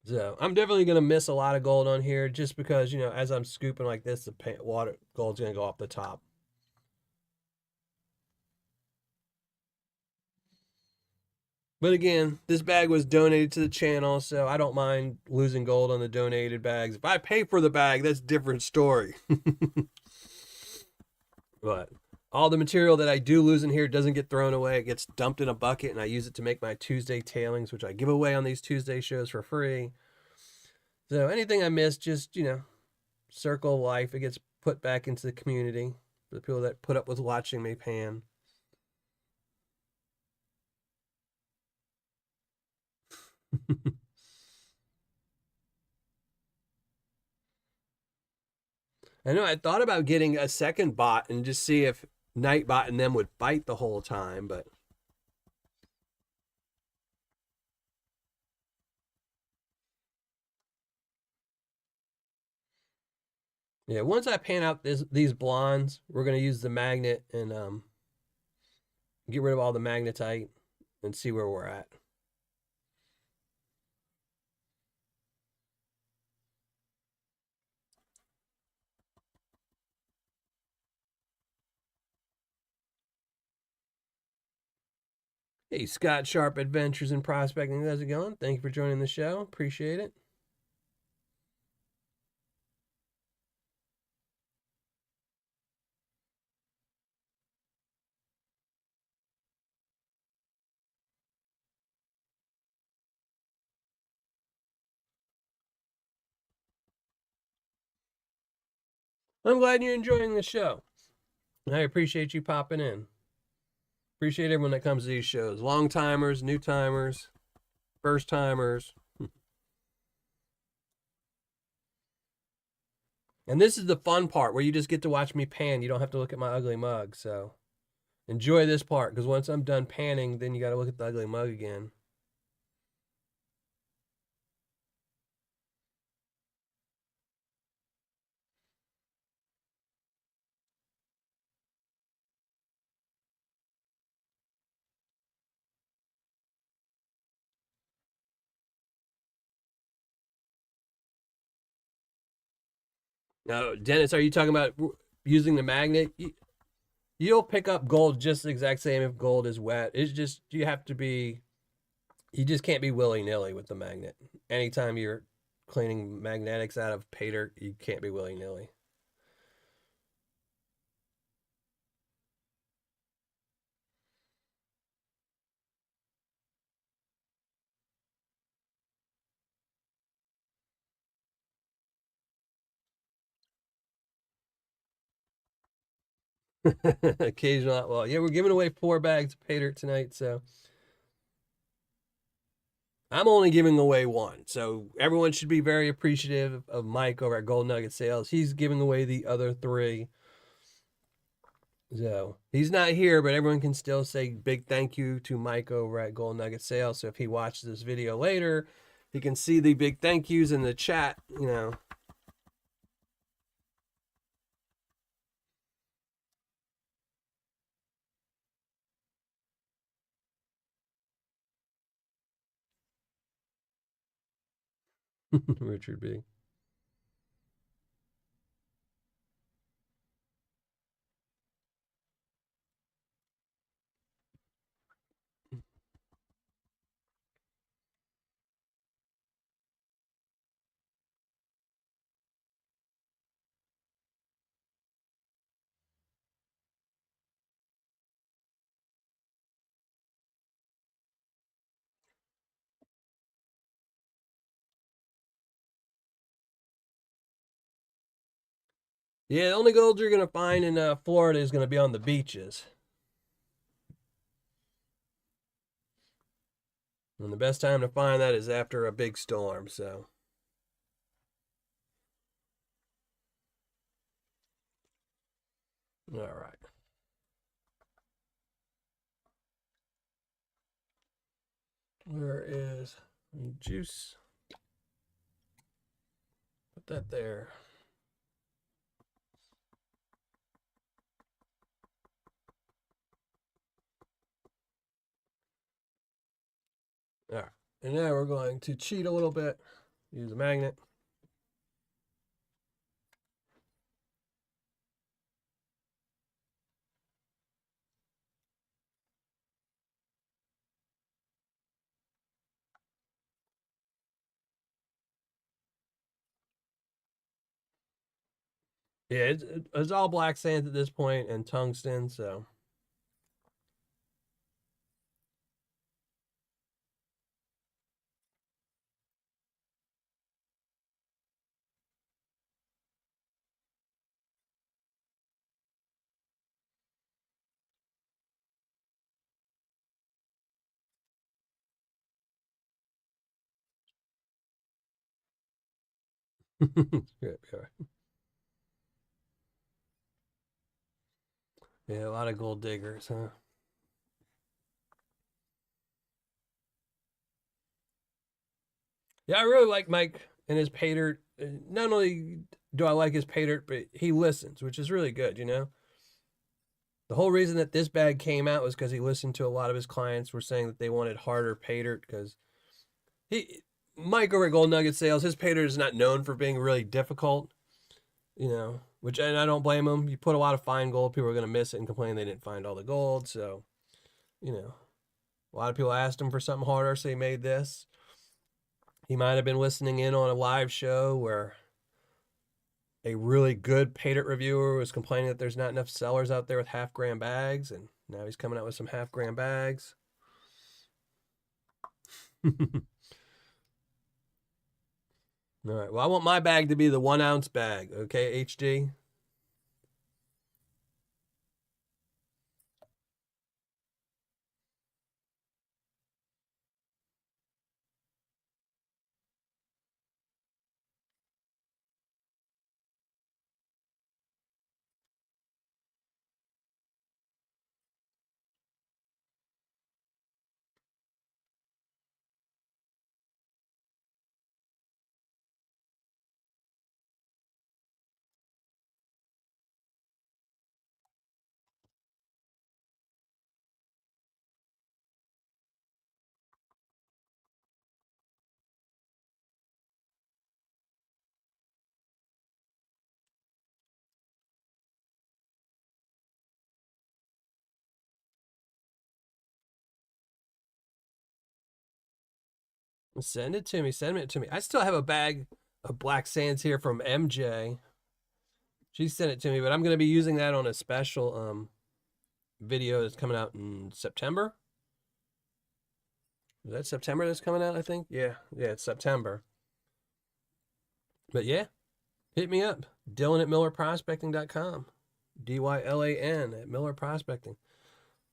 So I'm definitely going to miss a lot of gold on here just because, as I'm scooping like this, the water gold's going to go off the top. But again, this bag was donated to the channel, so I don't mind losing gold on the donated bags. If I pay for the bag, that's a different story. But all the material that I do lose in here doesn't get thrown away. It gets dumped in a bucket, and I use it to make my Tuesday tailings, which I give away on these Tuesday shows for free. So anything I miss, just, circle of life. It gets put back into the community for the people that put up with watching me pan. I know I thought about getting a second bot and just see if Nightbot and them would fight the whole time, but yeah, once I pan out these blondes, we're gonna use the magnet and get rid of all the magnetite and see where we're at. Hey, Scott Sharp Adventures in Prospecting. How's it going? Thank you for joining the show. Appreciate it. I'm glad you're enjoying the show. I appreciate you popping in. Appreciate everyone that comes to these shows. Long timers, new timers, first timers. And this is the fun part where you just get to watch me pan. You don't have to look at my ugly mug. So enjoy this part because once I'm done panning, then you got to look at the ugly mug again. Now, Dennis, are you talking about using the magnet? You'll pick up gold just the exact same if gold is wet. It's just you have to be you just can't be willy-nilly with the magnet. Anytime you're cleaning magnetics out of Paydirt, you can't be willy-nilly. Occasional, well, yeah, we're giving away 4 bags of Paydirt tonight, so I'm only giving away one. So everyone should be very appreciative of Mike over at Gold Nugget Sales. He's giving away the other 3. So he's not here, but everyone can still say big thank you to Mike over at Gold Nugget Sales. So if he watches this video later, he can see the big thank yous in the chat, you know. Richard B. Yeah, the only gold you're going to find in Florida is going to be on the beaches. And the best time to find that is after a big storm, so. All right. Where is juice? Put that there. All right. And now we're going to cheat a little bit. Use a magnet. Yeah, it's all black sand at this point and tungsten, so. Yeah, a lot of gold diggers, huh? Yeah, I really like Mike and his Paydirt. Not only do I like his Paydirt, but he listens, which is really good, you know? The whole reason that this bag came out was because he listened to a lot of his clients were saying that they wanted harder Paydirt because he Mike over at Gold Nugget Sales, his Paydirt is not known for being really difficult, you know, which and I don't blame him. You put a lot of fine gold, people are going to miss it and complain they didn't find all the gold, so, you know. A lot of people asked him for something harder, so he made this. He might have been listening in on a live show where a really good Paydirt reviewer was complaining that there's not enough sellers out there with half-gram bags, and now he's coming out with some half-gram bags. All right. Well, I want my bag to be the 1 ounce bag. Okay, HD. Send it to me. Send it to me. I still have a bag of black sands here from MJ. She sent it to me, but I'm going to be using that on a special video that's coming out in September. Is that September that's coming out, I think? Yeah, it's September. But yeah, hit me up. Dylan at MillerProspecting.com. DYLAN at Miller Prospecting.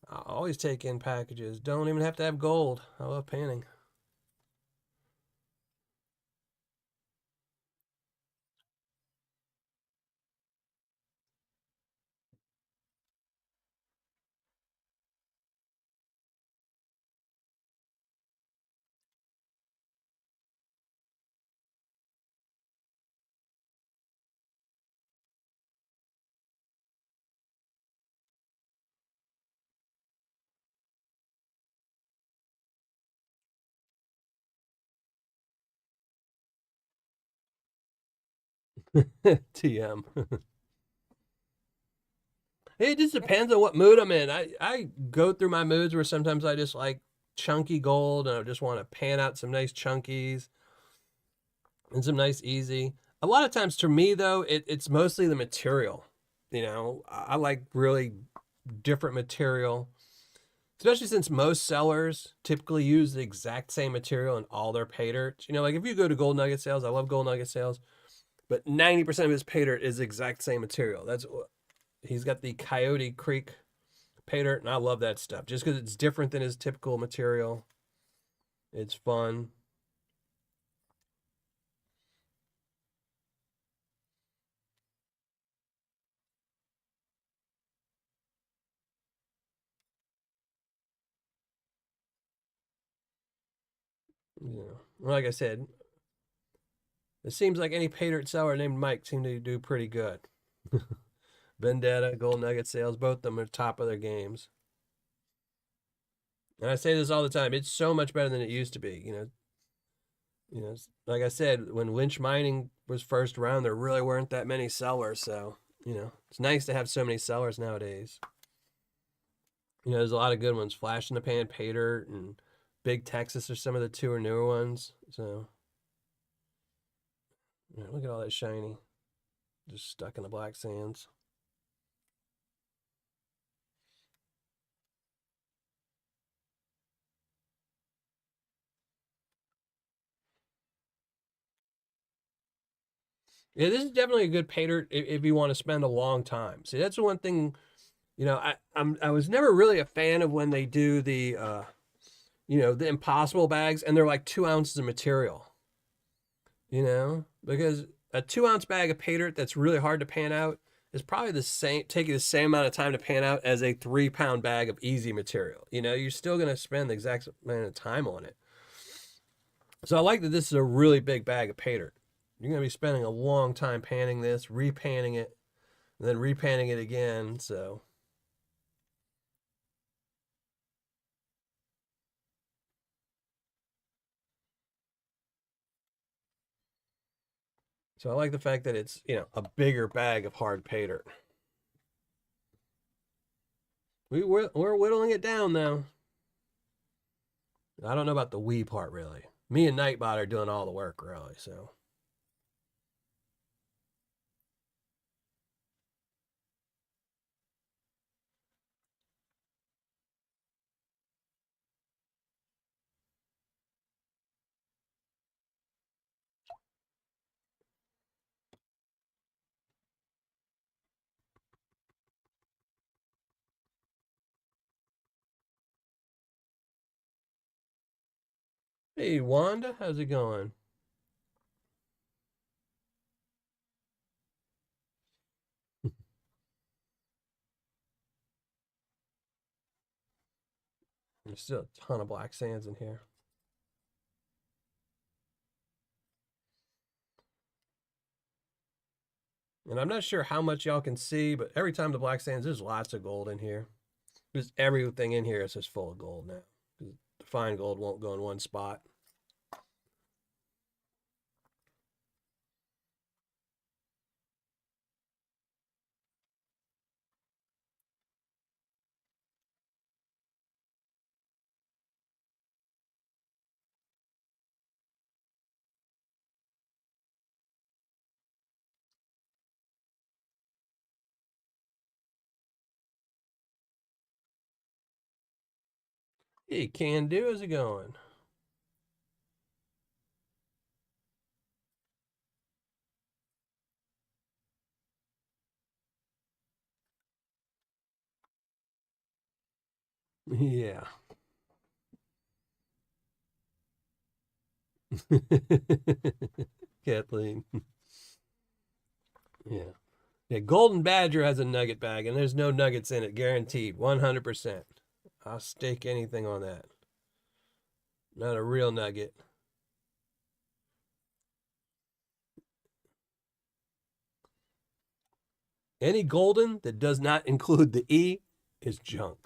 I always take in packages. Don't even have to have gold. I love panning. TM. It just depends on what mood I'm in. I go through my moods where sometimes I just like chunky gold and I just want to pan out some nice chunkies and some nice easy. A lot of times for me though, it's mostly the material. You know, I like really different material, especially since most sellers typically use the exact same material in all their Paydirt. You know, like if you go to GoldNuggetSales, I love GoldNuggetSales, but 90% of his Paydirt is the exact same material. That's He's got the Coyote Creek Paydirt, and I love that stuff just because it's different than his typical material. It's fun. You know, like I said, it seems like any Paydirt seller named Mike seemed to do pretty good. Vendetta, GoldNuggetSales, both of them are top of their games. And I say this all the time: it's so much better than it used to be. Like I said, when winch mining was first around, there really weren't that many sellers. So, it's nice to have so many sellers nowadays. There's a lot of good ones. Flash in the Pan, Paydirt, and Big Texas are some of the two or newer ones. So, look at all that shiny, just stuck in the black sands. Yeah, this is definitely a good Paydirt if you want to spend a long time. See, that's the one thing. I was never really a fan of when they do the impossible bags and they're like 2 ounces of material. Because a 2 ounce bag of Paydirt that's really hard to pan out is probably taking the same amount of time to pan out as a 3 pound bag of easy material. You're still going to spend the exact amount of time on it. So I like that this is a really big bag of Paydirt. You're going to be spending a long time panning this, repanning it, and then repanning it again. So I like the fact that it's, a bigger bag of hard Paydirt. We're whittling it down now. I don't know about the we part really. Me and Nightbot are doing all the work really, so. Hey Wanda, how's it going? There's still a ton of black sands in here. And I'm not sure how much y'all can see, but every time the black sands, there's lots of gold in here. Just everything in here is just full of gold now. The fine gold won't go in one spot. Hey, can do. How's it going? Yeah. Kathleen. Yeah. Yeah. Golden Badger has a nugget bag, and there's no nuggets in it, guaranteed. 100%. I'll stake anything on that. Not a real nugget. Any golden that does not include the E is junk.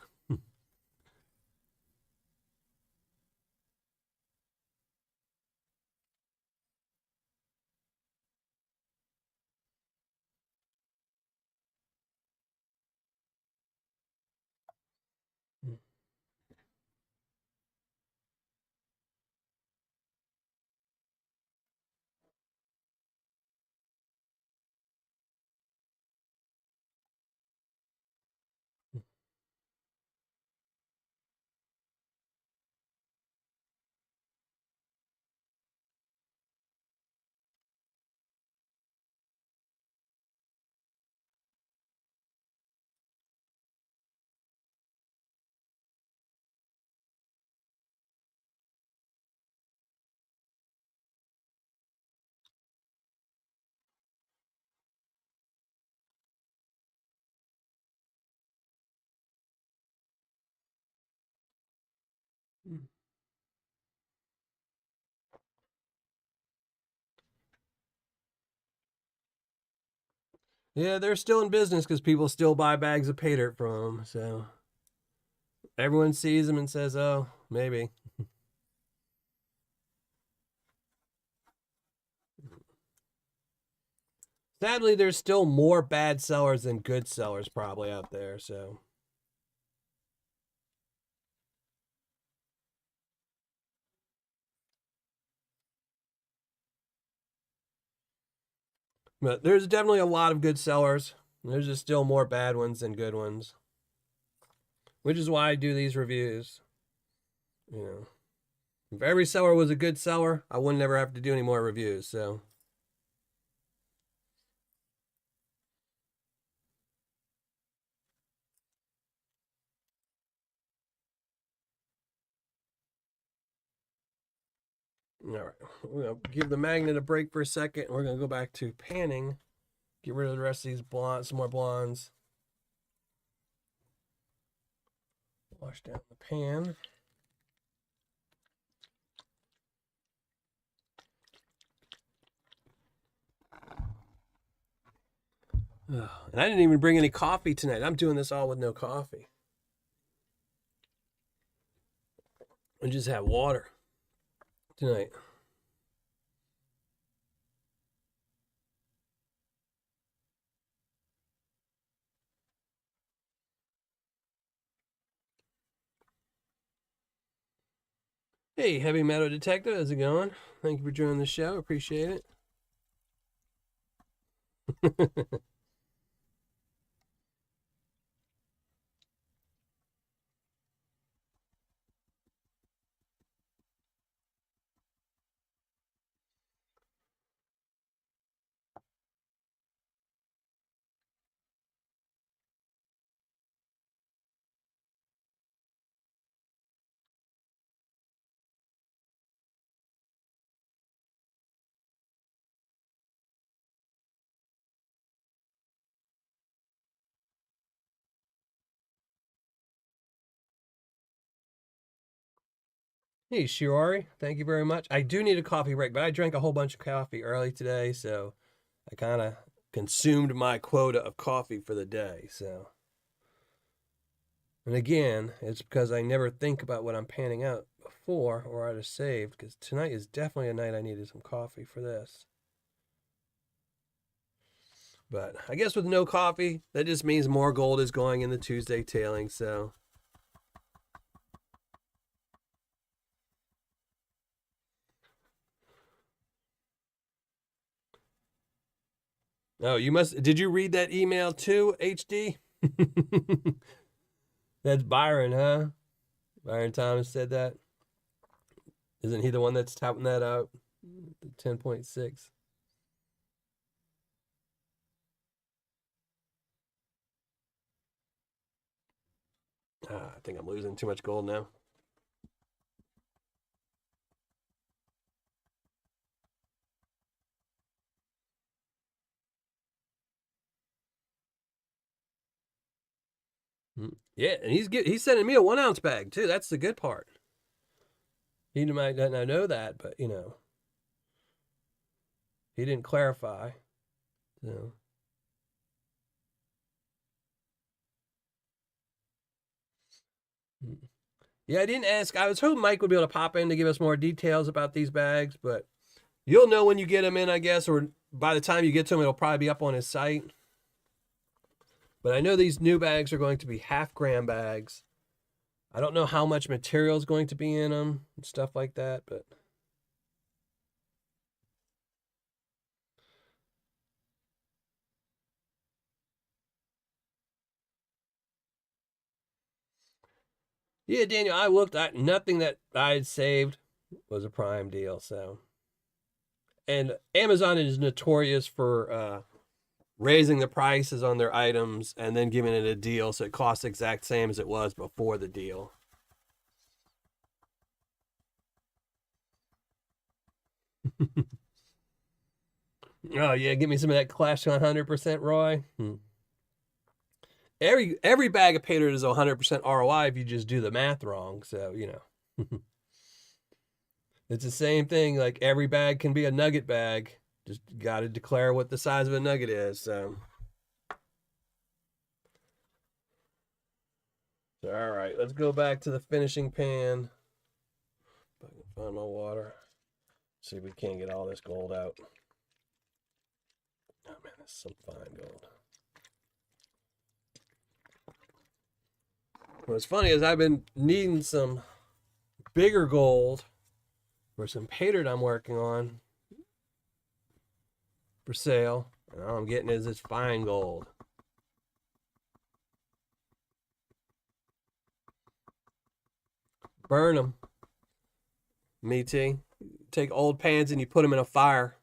Yeah, they're still in business because people still buy bags of Paydirt from them. So everyone sees them and says, oh, maybe. Sadly, there's still more bad sellers than good sellers probably out there. So, but there's definitely a lot of good sellers. There's just still more bad ones than good ones, which is why I do these reviews. You know, if every seller was a good seller, I wouldn't ever have to do any more reviews. So, all right, we're gonna give the magnet a break for a second. We're gonna go back to panning. Get rid of the rest of these blondes, some more blondes. Wash down the pan. And I didn't even bring any coffee tonight. I'm doing this all with no coffee. I just have water tonight. Hey, Heavy Metal Detective, how's it going? Thank you for joining the show. Appreciate it. Hey, Shiori, thank you very much. I do need a coffee break, but I drank a whole bunch of coffee early today, so I kind of consumed my quota of coffee for the day. So, and again, it's because I never think about what I'm panning out before or I'd have saved, because tonight is definitely a night I needed some coffee for this. But I guess with no coffee, that just means more gold is going in the Tuesday tailing, so. Oh, did you read that email too, HD? That's Byron, huh? Byron Thomas said that. Isn't he the one that's touting that out? 10.6. I think I'm losing too much gold now. Yeah, and he's sending me a 1 ounce bag too. That's the good part. He might not know that, but he didn't clarify. So. Yeah, I didn't ask. I was hoping Mike would be able to pop in to give us more details about these bags, but you'll know when you get them in, I guess, or by the time you get to them, it'll probably be up on his site. But I know these new bags are going to be half-gram bags. I don't know how much material is going to be in them and stuff like that, but yeah, Daniel, I looked at nothing that I had saved was a prime deal. So, and Amazon is notorious for raising the prices on their items and then giving it a deal so it costs the exact same as it was before the deal. Oh yeah, give me some of that Clash 100%, Roy. Every bag of Paydirt is 100% ROI if you just do the math wrong. So it's the same thing. Like every bag can be a nugget bag. Just got to declare what the size of a nugget is. So all right, let's go back to the finishing pan. If I can find my water. See if we can't get all this gold out. Oh man, this is some fine gold. What's funny is I've been needing some bigger gold for some Paydirt I'm working on for sale. And all I'm getting is this fine gold. Burn them. Me too. Take old pans and you put them in a fire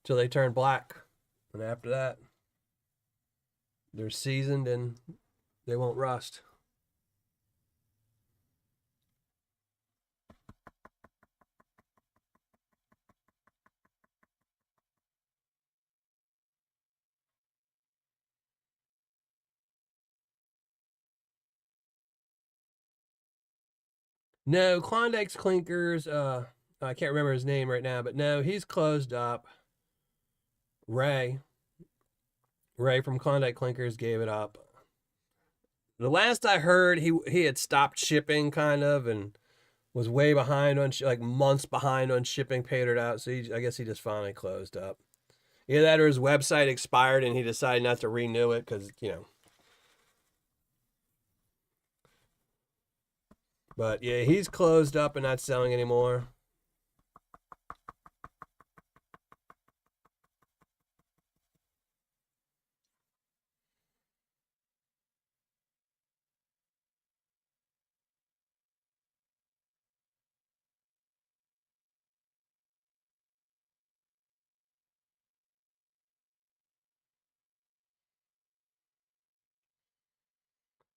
till they turn black. And after that, they're seasoned and they won't rust. No, Klondike's Clinkers, I can't remember his name right now, but no, he's closed up. Ray. Ray from Klondike Clinkers gave it up. The last I heard, he had stopped shipping kind of and was way behind on like months behind on shipping Paydirt out. So I guess he just finally closed up. Either that or his website expired and he decided not to renew it because But yeah, he's closed up and not selling anymore.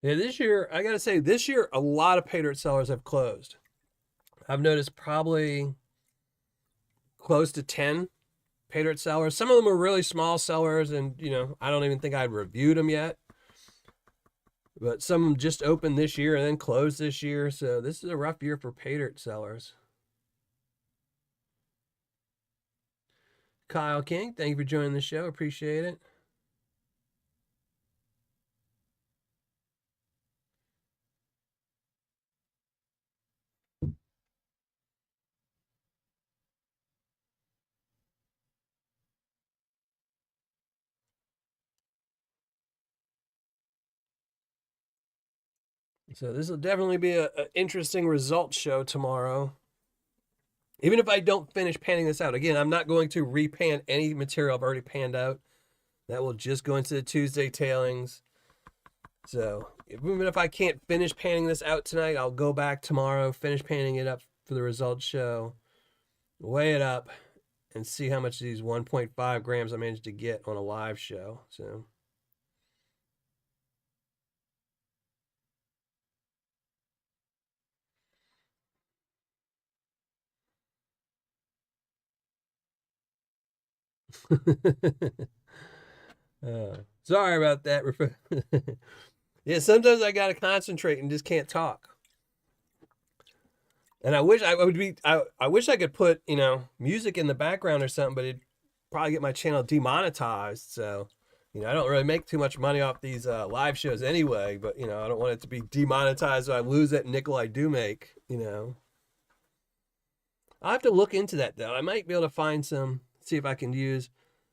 Yeah, this year, I gotta say, this year, a lot of Paydirt sellers have closed. I've noticed probably close to 10 Paydirt sellers. Some of them are really small sellers, and, I don't even think I've reviewed them yet. But some of them just opened this year and then closed this year. So this is a rough year for Paydirt sellers. Kyle King, thank you for joining the show. Appreciate it. So this will definitely be an interesting results show tomorrow. Even if I don't finish panning this out. Again, I'm not going to repan any material I've already panned out. That will just go into the Tuesday tailings. So even if I can't finish panning this out tonight, I'll go back tomorrow, finish panning it up for the results show, weigh it up, and see how much of these 1.5 grams I managed to get on a live show. So sorry about that. Yeah, sometimes I gotta concentrate and just can't talk. And I wish I would be. I wish I could put music in the background or something, but it'd probably get my channel demonetized. So I don't really make too much money off these live shows anyway. But I don't want it to be demonetized so I lose that nickel I do make. I'll have to look into that though. I might be able to find some, see if I can use,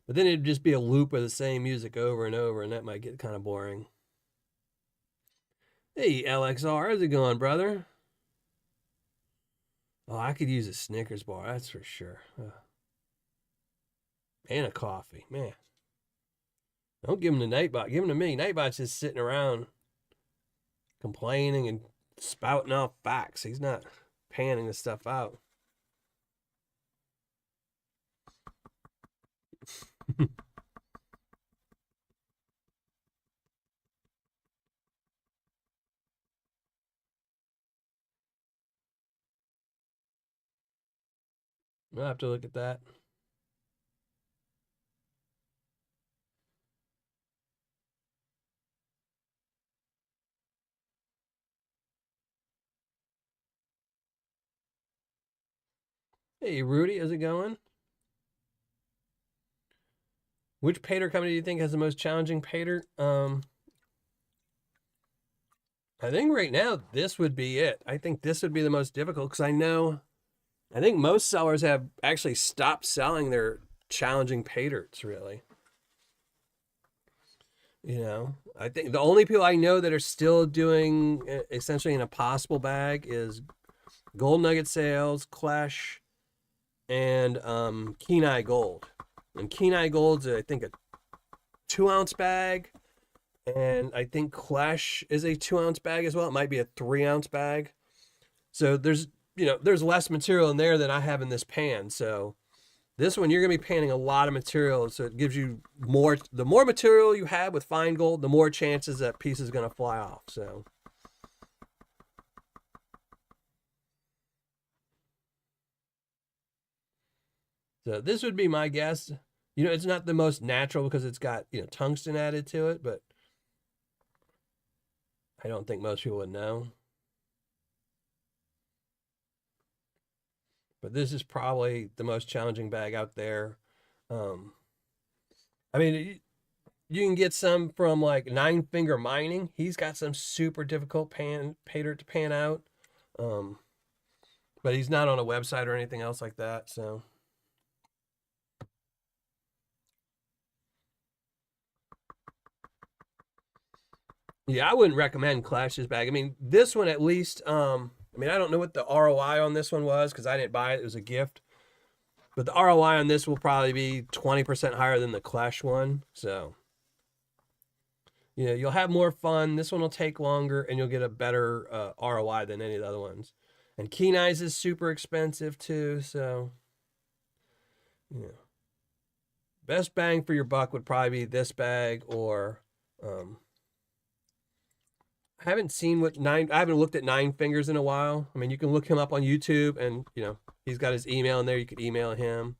but then it'd just be a loop of the same music over and over, and that might get kind of boring. Hey, LXR, how's it going, brother? Oh, I could use a Snickers bar, that's for sure. And a coffee, man. Don't give him the Nightbot. Give him to me. Nightbot's just sitting around complaining and spouting off facts. He's not panning the stuff out. I'll have to look at that. Hey, Rudy, how's it going? Which Paydirt company do you think has the most challenging Paydirt? I think right now this would be it. I think this would be the most difficult because I think most sellers have actually stopped selling their challenging Paydirts, really. I think the only people I know that are still doing essentially an impossible bag is GoldNuggetSales, Clash, and Kenai Gold. And Kenai Gold's, I think, a 2-ounce bag. And I think Clash is a 2-ounce bag as well. It might be a 3-ounce bag. So there's less material in there than I have in this pan. So this one, you're going to be panning a lot of material. So it gives you more. The more material you have with fine gold, the more chances that piece is going to fly off. So this would be my guess. It's not the most natural because it's got, tungsten added to it, but I don't think most people would know. But this is probably the most challenging bag out there. I mean, you can get some from like Nine Finger Mining. He's got some super difficult Paydirt to pan out. But he's not on a website or anything else like that. So yeah, I wouldn't recommend Clash's bag. I mean, this one at least, I mean, I don't know what the ROI on this one was because I didn't buy it. It was a gift. But the ROI on this will probably be 20% higher than the Clash one. So, you know, you'll have more fun. This one will take longer and you'll get a better ROI than any of the other ones. And Keen Eyes is super expensive too. So, yeah. Best bang for your buck would probably be this bag or I haven't seen what I haven't looked at Nine Fingers in a while. I mean, you can look him up on YouTube and, you know, he's got his email in there. You could email him.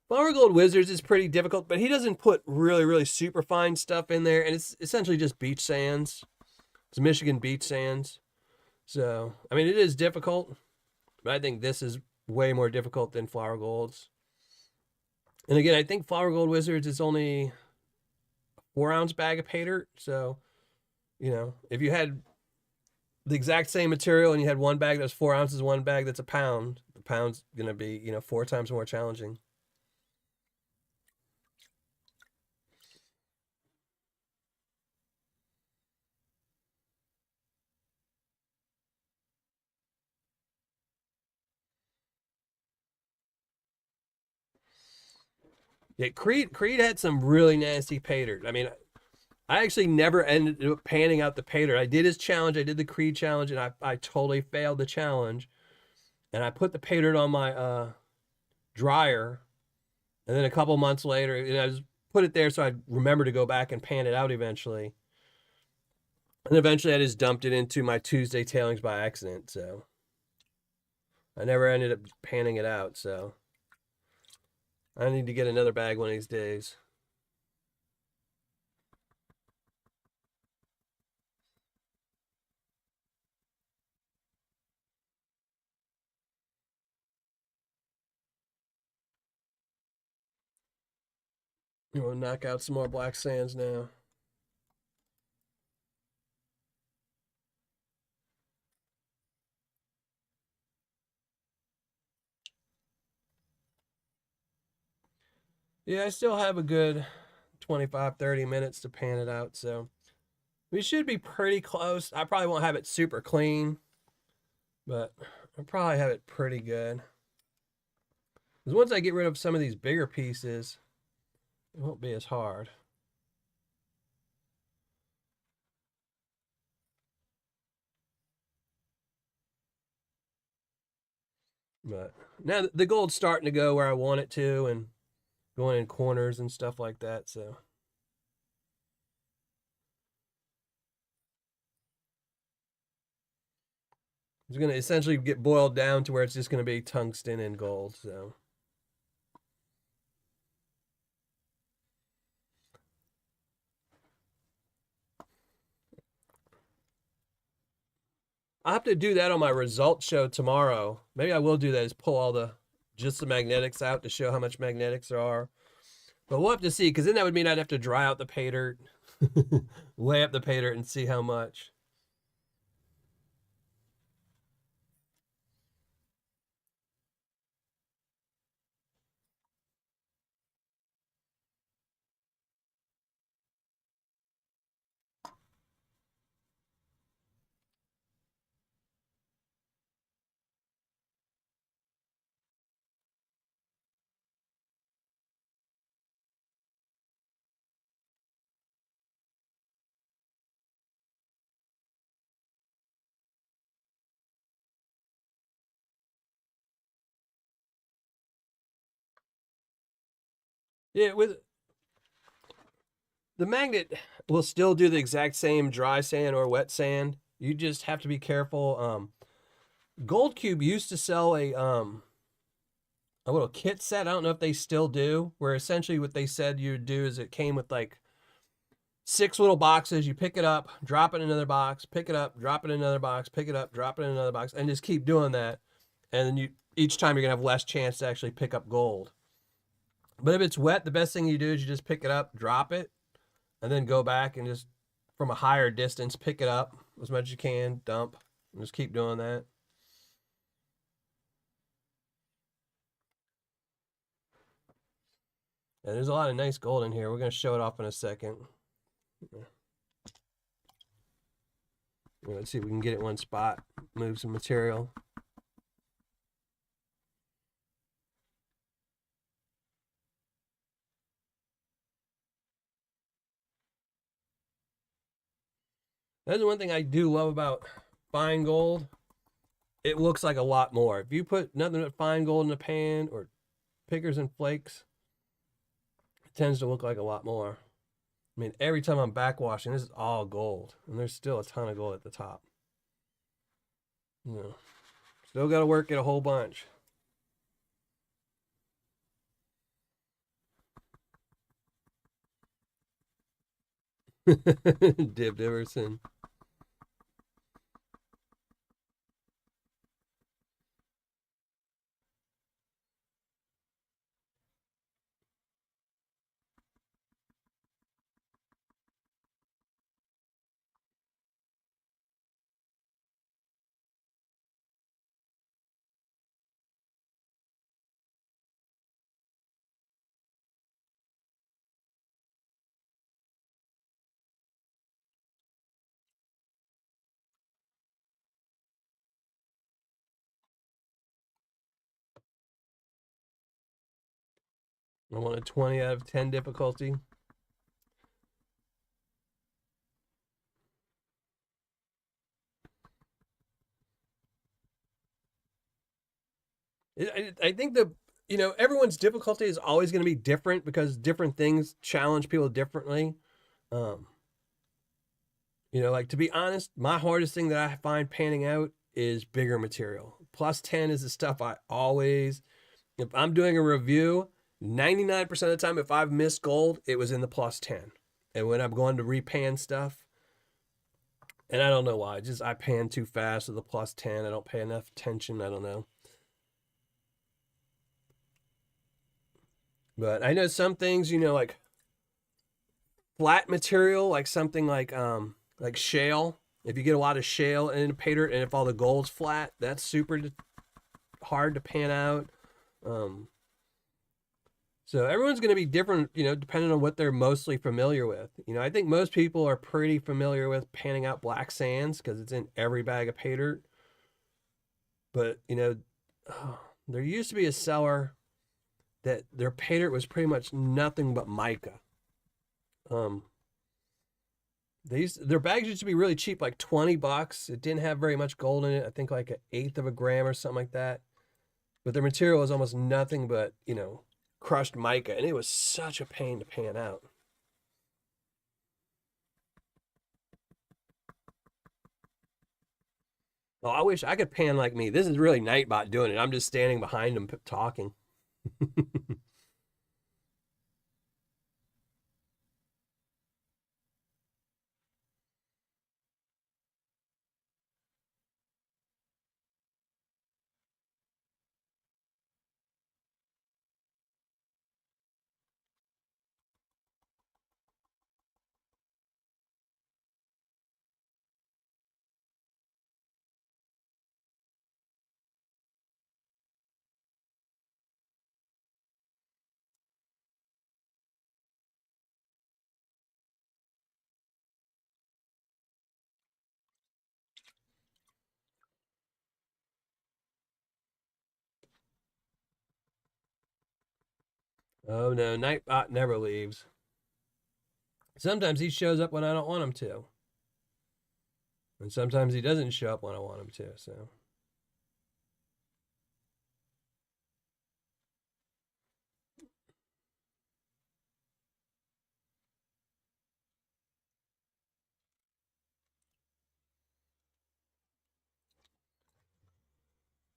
Flower Gold Wizards is pretty difficult, but he doesn't put really, really super fine stuff in there. And it's essentially just beach sands. It's Michigan beach sands. So, I mean, it is difficult, but I think this is way more difficult than Flower Gold's. And again, I think Flower Gold Wizards is only a 4-ounce bag of Paydirt. So, you know, if you had the exact same material and you had one bag that's 4 ounces, one bag that's a pound, the pound's going to be, you know, 4 times more challenging. Yeah, Creed had some really nasty Paydirt. I mean, I actually never ended up panning out the Paydirt. I did his challenge. I did the Creed challenge, and I totally failed the challenge. And I put the Paydirt on my dryer, and then a couple months later, and I just put it there so I'd remember to go back and pan it out eventually. And eventually, I just dumped it into my Tuesday tailings by accident. So I never ended up panning it out. So I need to get another bag one of these days. We'll knock out some more black sands now. Yeah, I still have a good 25, 30 minutes to pan it out. So we should be pretty close. I probably won't have it super clean, but I'll probably have it pretty good. Because once I get rid of some of these bigger pieces, it won't be as hard. But now the gold's starting to go where I want it to and going in corners and stuff like that. So it's going to essentially get boiled down to where it's just going to be tungsten and gold. So I'll have to do that on my results show tomorrow. Maybe I will do that, is pull all just the magnetics out to show how much magnetics there are. But we'll have to see, because then that would mean I'd have to dry out the Paydirt, weigh up the Paydirt, and see how much. Yeah, with the magnet will still do the exact same dry sand or wet sand. You just have to be careful. Gold Cube used to sell a little kit set. I don't know if they still do, where essentially what they said you'd do is it came with like 6 little boxes. You pick it up, drop it in another box, pick it up, drop it in another box, pick it up, drop it in another box, and just keep doing that. And then each time you're gonna have less chance to actually pick up gold. But if it's wet, the best thing you do is you just pick it up, drop it, and then go back and just from a higher distance pick it up as much as you can, dump, and just keep doing that. And there's a lot of nice gold in here. We're gonna show it off in a second. Let's see if we can get it one spot, move some material. That's the one thing I do love about fine gold. It looks like a lot more. If you put nothing but fine gold in a pan or pickers and flakes, it tends to look like a lot more. I mean, every time I'm backwashing, this is all gold, and there's still a ton of gold at the top. You know, still got to work it a whole bunch. Dib Diverson. I want a 20 out of 10 difficulty. I think everyone's difficulty is always going to be different because different things challenge people differently. Um, like to be honest, my hardest thing that I find panning out is bigger material. Plus 10 is the stuff I always, if I'm doing a review, 99% of the time, if I've missed gold, it was in the plus 10. And when I'm going to repan stuff, and I don't know why, just I pan too fast with the plus 10. I don't pay enough attention. I don't know. But I know some things, like flat material, like something like shale. If you get a lot of shale in a Paydirt, and if all the gold's flat, that's super hard to pan out. So everyone's going to be different, depending on what they're mostly familiar with. I think most people are pretty familiar with panning out black sands because it's in every bag of Paydirt. But there used to be a seller that their Paydirt was pretty much nothing but mica. Their bags used to be really cheap, like $20. It didn't have very much gold in it. I think like an eighth of a gram or something like that. But their material was almost nothing but, crushed mica, and it was such a pain to pan out. Oh, I wish I could pan like me. This is really Nightbot doing it. I'm just standing behind him talking. Oh no, Nightbot never leaves. Sometimes he shows up when I don't want him to. And sometimes he doesn't show up when I want him to, so.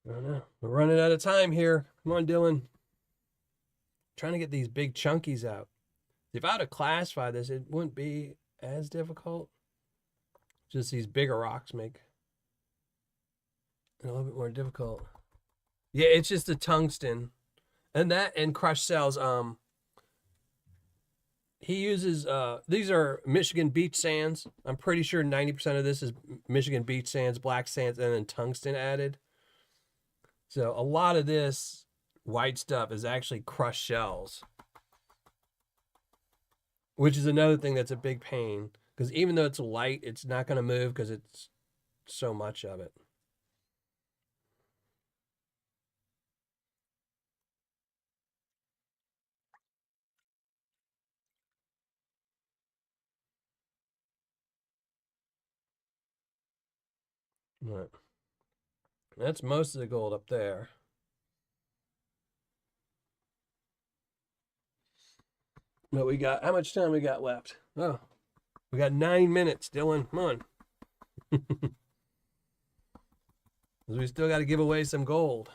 I don't know. We're running out of time here. Come on, Dylan. Trying to get these big chunkies out. If I had to classify this, it wouldn't be as difficult. Just these bigger rocks make it a little bit more difficult. Yeah, it's just the tungsten. And that and crushed cells. He uses these are Michigan beach sands. I'm pretty sure 90% of this is Michigan beach sands, black sands, and then tungsten added. So a lot of this white stuff is actually crushed shells, which is another thing that's a big pain because even though it's light, it's not going to move because it's so much of it. Right. That's most of the gold up there. But we got, how much time we got left? Oh, we got 9 minutes, Dylan. Come on. We still got to give away some gold.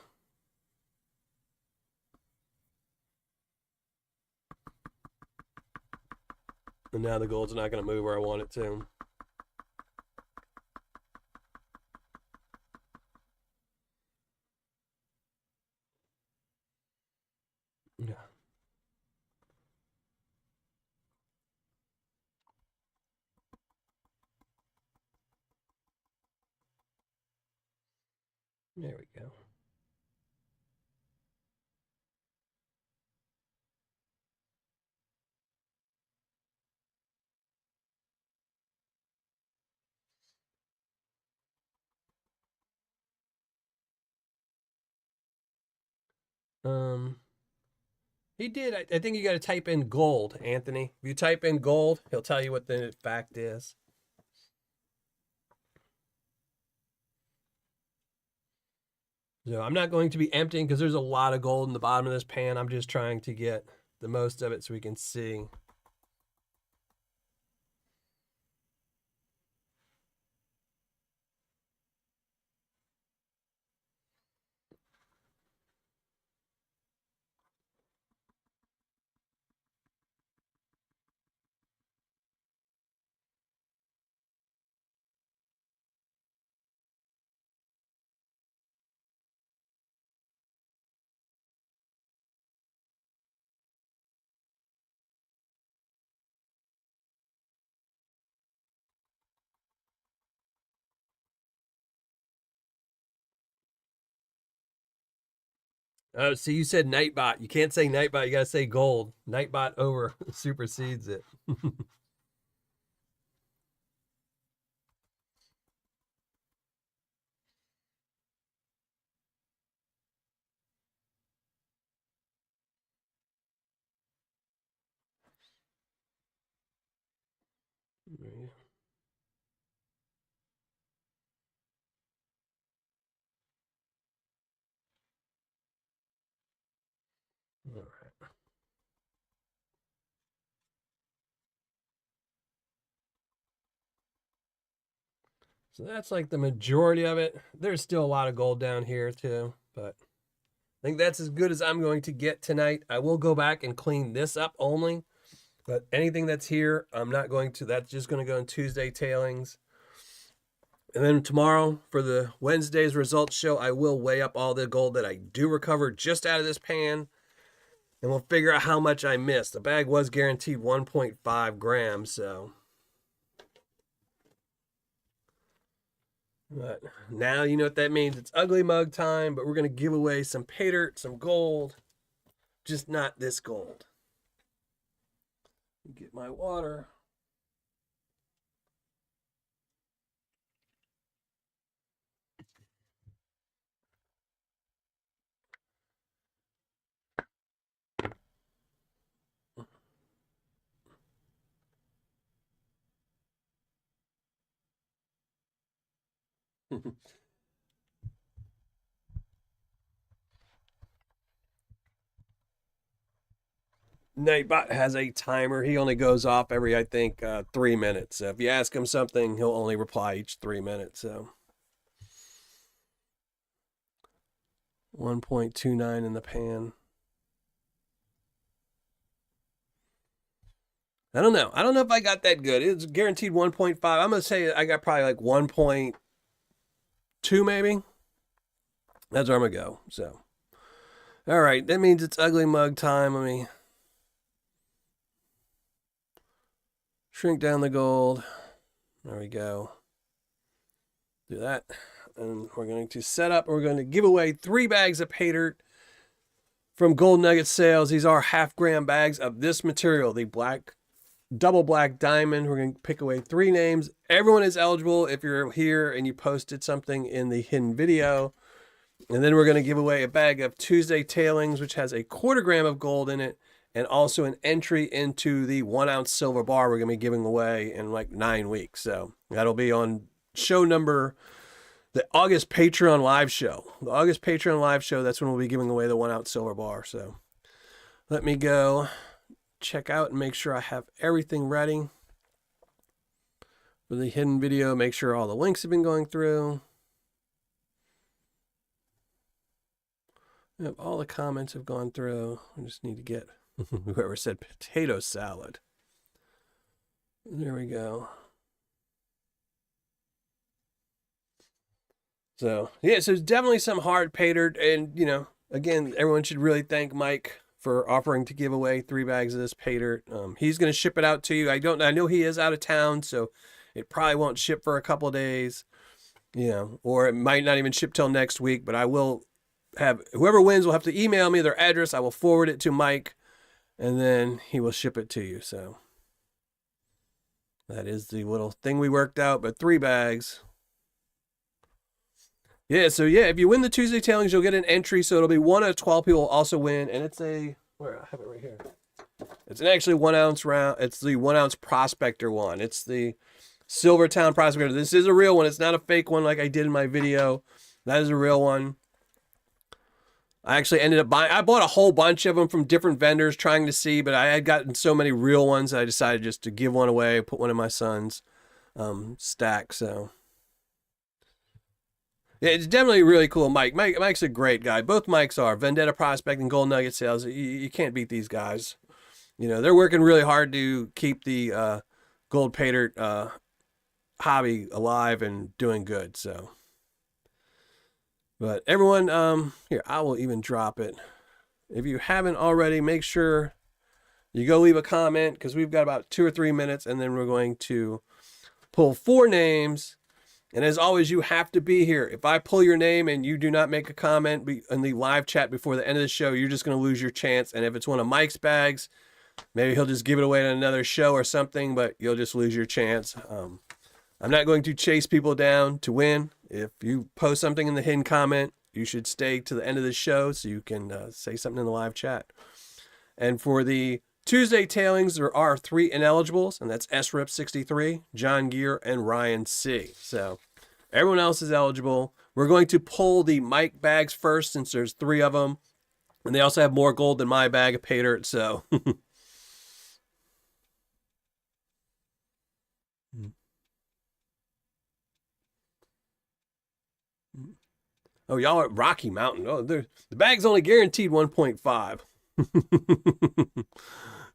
And now the gold's not going to move where I want it to. Yeah. There we go. He did. I think you got to type in gold, Anthony. If you type in gold, he'll tell you what the fact is. So I'm not going to be emptying because there's a lot of gold in the bottom of this pan. I'm just trying to get the most of it so we can see. Oh, see, you said Nightbot. You can't say Nightbot. You got to say gold. Nightbot over supersedes it. All right. So that's like the majority of it. There's still a lot of gold down here too, but I think that's as good as I'm going to get tonight. I will go back and clean this up only, but anything that's here, I'm not going to. That's just going to go in Tuesday tailings. And then tomorrow for the Wednesday's results show, I will weigh up all the gold that I do recover just out of this pan, and we'll figure out how much I missed. The bag was guaranteed 1.5 grams, so. But now you know what that means. It's ugly mug time, but we're going to give away some Paydirt, some gold, just not this gold. Get my water. Nightbot has a timer. He only goes off every, I think, 3 minutes. So if you ask him something, he'll only reply each 3 minutes. So 1.29 in the pan. I don't know. I don't know if I got that good. It's guaranteed 1.5. I'm going to say I got probably like 1.2 maybe. That's where I'm going to go. So, all right. That means it's ugly mug time. Let me shrink down the gold. There we go. Do that. And we're going to set up. We're going to give away 3 bags of Paydirt from GoldNuggetSales. These are half-gram bags of this material, the black double black diamond. We're going to pick away 3 names. Everyone is eligible if you're here and you posted something in the hidden video. And then we're going to give away a bag of Tuesday tailings, which has a 1/4 gram of gold in it, and also an entry into the 1-ounce silver bar we're going to be giving away in like 9 weeks. So that'll be on show number, the August Patreon live show. The August Patreon live show, that's when we'll be giving away the 1-ounce silver bar. So let me go check out and make sure I have everything ready for the hidden video. Make sure all the links have been going through. Yep, all the comments have gone through. I just need to get whoever said potato salad. There we go. So, yeah, so it's definitely some hard Paydirt. And, you know, again, everyone should really thank Mike for offering to give away 3 bags of this Paydirt. He's going to ship it out to you. I know he is out of town, so it probably won't ship for a couple of days, you know, or it might not even ship till next week, but I will have, whoever wins will have to email me their address. I will forward it to Mike, and then he will ship it to you. So that is the little thing we worked out, but 3 bags. Yeah, so yeah, if you win the Tuesday tailings, you'll get an entry. So it'll be 1 out of 12 people will also win. And it's a, where I have it right here. It's an actually 1-ounce round. It's the 1-ounce prospector one. It's the Silvertown prospector. This is a real one. It's not a fake one like I did in my video. That is a real one. I actually ended up buying, I bought a whole bunch of them from different vendors trying to see, but I had gotten so many real ones that I decided just to give one away, put one in my son's stack. So yeah, it's definitely really cool. Mike's a great guy. Both Mikes are. Vendetta Prospect and GoldNuggetSales. You can't beat these guys. You know, they're working really hard to keep the gold Paydirt hobby alive and doing good. So, but everyone, here, I will even drop it. If you haven't already, make sure you go leave a comment, because we've got about 2 or 3 minutes, and then we're going to pull 4 names. And as always, you have to be here. If I pull your name and you do not make a comment in the live chat before the end of the show, you're just going to lose your chance. And if it's one of Mike's bags, maybe he'll just give it away to another show or something, but you'll just lose your chance. I'm not going to chase people down to win. If you post something in the hidden comment, you should stay to the end of the show so you can say something in the live chat. And for the Tuesday tailings, there are 3 ineligibles, and that's SRIP63, John Gear, and Ryan C. So everyone else is eligible. We're going to pull the Mike bags first, since there's 3 of them, and they also have more gold than my bag of Paydirt. So oh, y'all are at Rocky Mountain. Oh, the bag's only guaranteed 1.5.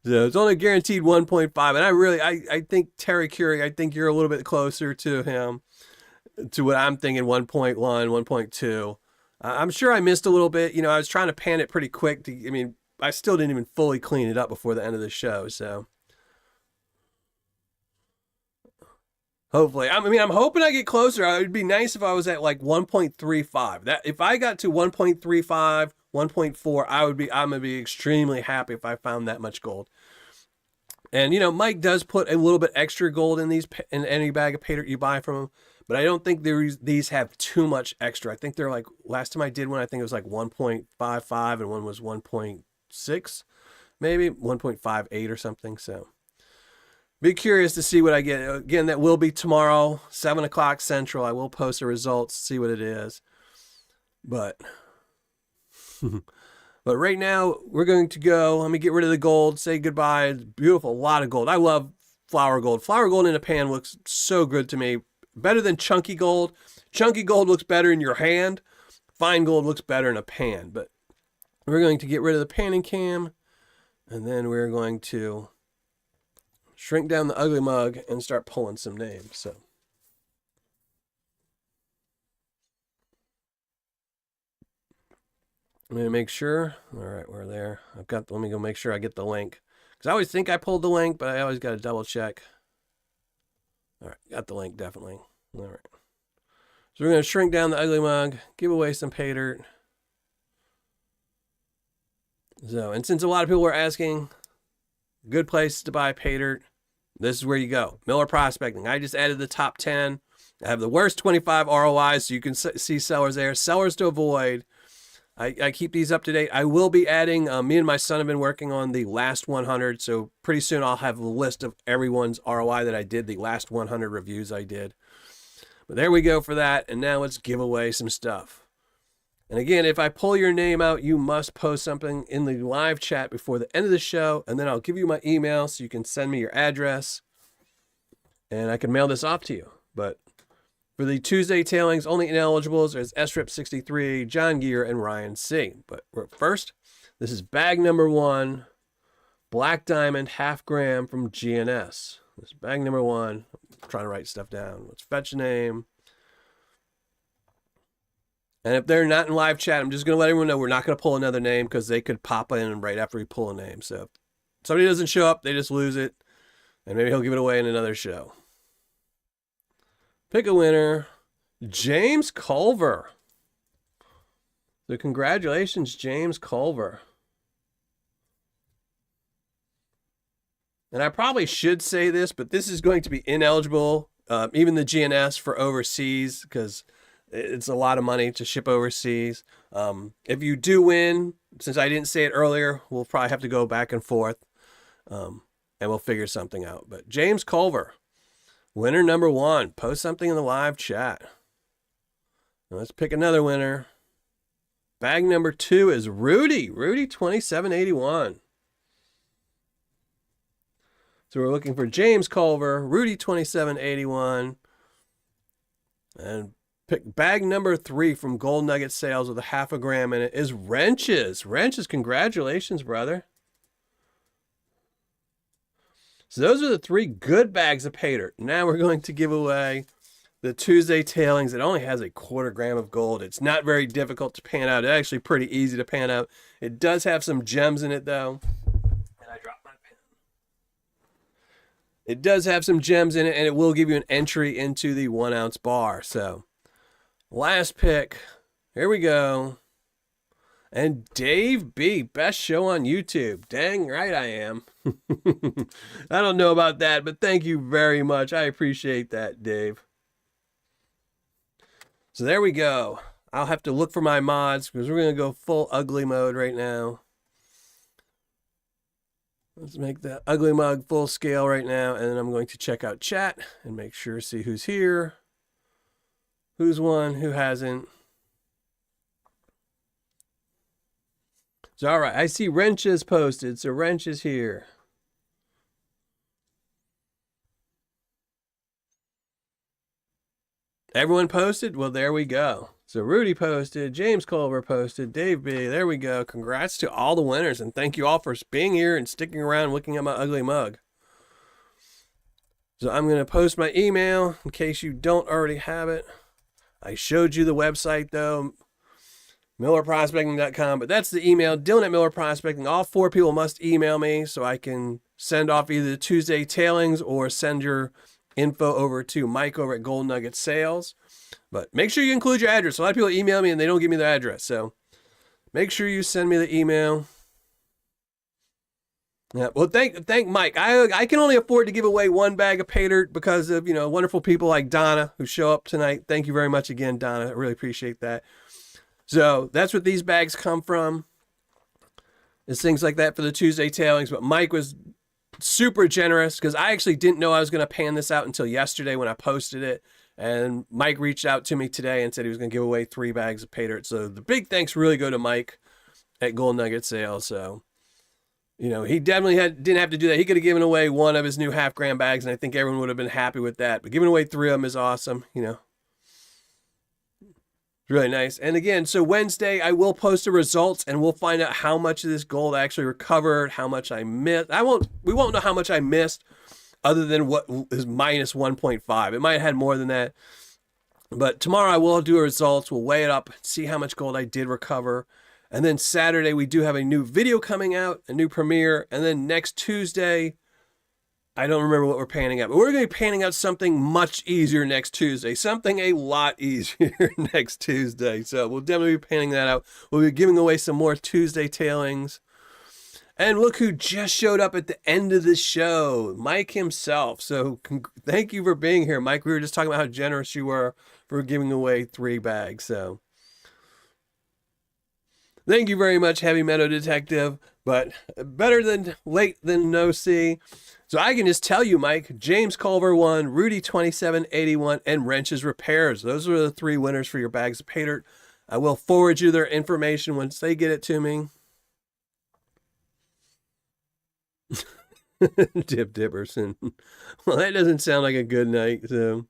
So it's only guaranteed 1.5, and I think Terry Curie, I think you're a little bit closer to him, to what I'm thinking, 1.1, 1.2. I'm sure I missed a little bit. You know, I was trying to pan it pretty quick. I mean, I still didn't even fully clean it up before the end of the show. So hopefully, I mean, I'm hoping I get closer. It would be nice if I was at like 1.35. That if I got to 1.35, 1.4, I'm gonna be extremely happy if I found that much gold. And you know, Mike does put a little bit extra gold in any bag of Paydirt you buy from him, but I don't think these have too much extra. I think they're like, last time I did one, I think it was like 1.55, and one was 1.6, maybe 1.58 or something. So be curious to see what I get. Again, that will be tomorrow, 7 o'clock Central. I will post the results, see what it is. But but right now, we're going to go. Let me get rid of the gold, say goodbye. It's beautiful, a lot of gold. I love flour gold. Flour gold in a pan looks so good to me. Better than chunky gold. Chunky gold looks better in your hand. Fine gold looks better in a pan. But we're going to get rid of the panning cam, and then we're going to shrink down the ugly mug and start pulling some names. So I'm going to make sure. All right, we're there. Let me go make sure I get the link, because I always think I pulled the link, but I always got to double check. All right, got the link, definitely. All right. So we're going to shrink down the ugly mug, give away some Paydirt. So, and since a lot of people are asking, good place to buy Paydirt, This is where you go. Miller Prospecting. I just added the top 10. I have the worst 25 ROIs, so you can see sellers there. Sellers to avoid. I keep these up to date. I will be adding, me and my son have been working on the last 100, so pretty soon I'll have a list of everyone's ROI that I did, the last 100 reviews I did. But there we go for that, and now let's give away some stuff. And again, if I pull your name out, you must post something in the live chat before the end of the show, and then I'll give you my email so you can send me your address, and I can mail this off to you. But for the Tuesday tailings, only ineligibles is SRIP63, John Gear, and Ryan C. But first, this is bag number 1, Black Diamond, half gram from GNS. This is bag number 1. I'm trying to write stuff down. Let's fetch a name. And if they're not in live chat, I'm just going to let everyone know we're not going to pull another name because they could pop in right after we pull a name. So if somebody doesn't show up, they just lose it. And maybe he'll give it away in another show. Pick a winner. James Culver. So congratulations, James Culver. And I probably should say this, but this is going to be ineligible, even the GNS for overseas, because it's a lot of money to ship overseas. If you do win, since I didn't say it earlier, we'll probably have to go back and forth, and we'll figure something out. But James Culver, winner number 1. Post something in the live chat. Now let's pick another winner. Bag number 2 is Rudy. Rudy 2781. So we're looking for James Culver, Rudy 2781. And pick bag number 3 from GoldNuggetSales with a half a gram in it is Wrenches. Wrenches, congratulations, brother. So those are the 3 good bags of Paydirt. Now we're going to give away the Tuesday tailings. It only has a 1/4 gram of gold. It's not very difficult to pan out. It's actually pretty easy to pan out. It does have some gems in it, though. And I dropped my pen. It does have some gems in it, and it will give you an entry into the 1 ounce bar. So last pick. Here we go. And Dave B, best show on YouTube. Dang right I am. I don't know about that, but thank you very much. I appreciate that, Dave. So there we go. I'll have to look for my mods because we're going to go full ugly mode right now. Let's make the ugly mug full scale right now, and then I'm going to check out chat and make sure, see who's here, who's won, who hasn't. So, all right, I see Wrenches posted, so Wrench is here. Everyone posted? Well, there we go. So Rudy posted, James Culver posted, Dave B, there we go. Congrats to all the winners, and thank you all for being here and sticking around looking at my ugly mug. So I'm going to post my email in case you don't already have it. I showed you the website, though. MillerProspecting.com, but that's the email, Dylan@MillerProspecting. All 4 people must email me so I can send off either the Tuesday tailings or send your info over to Mike over at GoldNuggetSales. But make sure you include your address. A lot of people email me and they don't give me their address, so make sure you send me the email. Yeah, well, thank Mike. I can only afford to give away 1 bag of Paydirt because of, wonderful people like Donna who show up tonight. Thank you very much again, Donna. I really appreciate that. So that's what these bags come from. It's things like that for the Tuesday tailings. But Mike was super generous because I actually didn't know I was going to pan this out until yesterday when I posted it. And Mike reached out to me today and said he was going to give away 3 bags of Paydirt. So the big thanks really go to Mike at GoldNuggetSales. So, he definitely didn't have to do that. He could have given away 1 of his new half-gram bags, and I think everyone would have been happy with that. But giving away 3 of them is awesome, Really nice. And again, so Wednesday, I will post the results and we'll find out how much of this gold I actually recovered, how much I missed. We won't know how much I missed other than what is minus 1.5. It might have had more than that. But tomorrow I will do results. We'll weigh it up, see how much gold I did recover. And then Saturday, we do have a new video coming out, a new premiere. And then next Tuesday, I don't remember what we're panning out, but we're going to be panning out something much easier next Tuesday, something a lot easier next Tuesday. So we'll definitely be panning that out. We'll be giving away some more Tuesday tailings. And look who just showed up at the end of the show, Mike himself. So thank you for being here, Mike. We were just talking about how generous you were for giving away 3 bags. So thank you very much, Heavy Meadow Detective. But better than late than no see. So I can just tell you, Mike, James Culver won, Rudy 2781, and Wrenches Repairs. Those are the 3 winners for your bags of Paydirt. I will forward you their information once they get it to me. Dip Dipperson. Well, that doesn't sound like a good night. So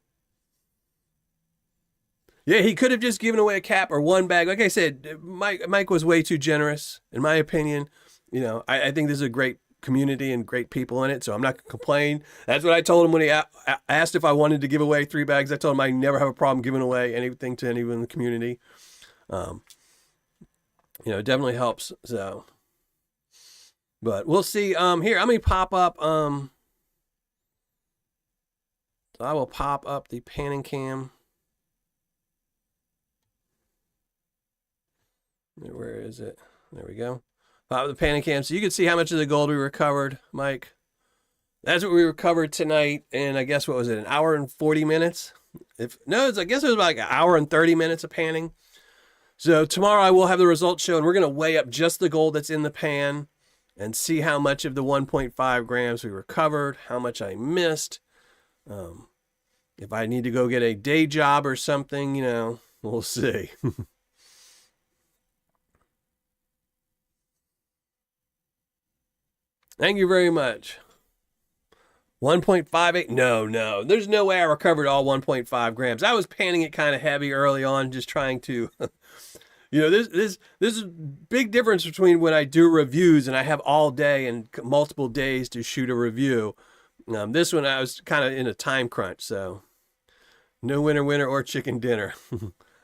yeah, he could have just given away a cap or 1 bag. Like I said, Mike was way too generous, in my opinion. You know, I think this is a great community and great people in it, so I'm not going to complain. That's what I told him when he asked if I wanted to give away 3 bags. I told him I never have a problem giving away anything to anyone in the community. You know, it definitely helps. So, but we'll see. Here, I'm going to pop up. I will pop up the panning cam. Where is it? There we go. Pop the panning cam so you can see how much of the gold we recovered, Mike. That's what we recovered tonight. And I guess, what was it, an hour and 40 minutes? I guess it was about like an hour and 30 minutes of panning. So tomorrow I will have the results show, and we're going to weigh up just the gold that's in the pan and see how much of the 1.5 grams we recovered, how much I missed. If I need to go get a day job or something, you know, we'll see. Thank you very much. 1.58? No. There's no way I recovered all 1.5 grams. I was panning it kind of heavy early on, just trying to, you know, this is a big difference between when I do reviews and I have all day and multiple days to shoot a review. This one I was kind of in a time crunch, so no winner or chicken dinner.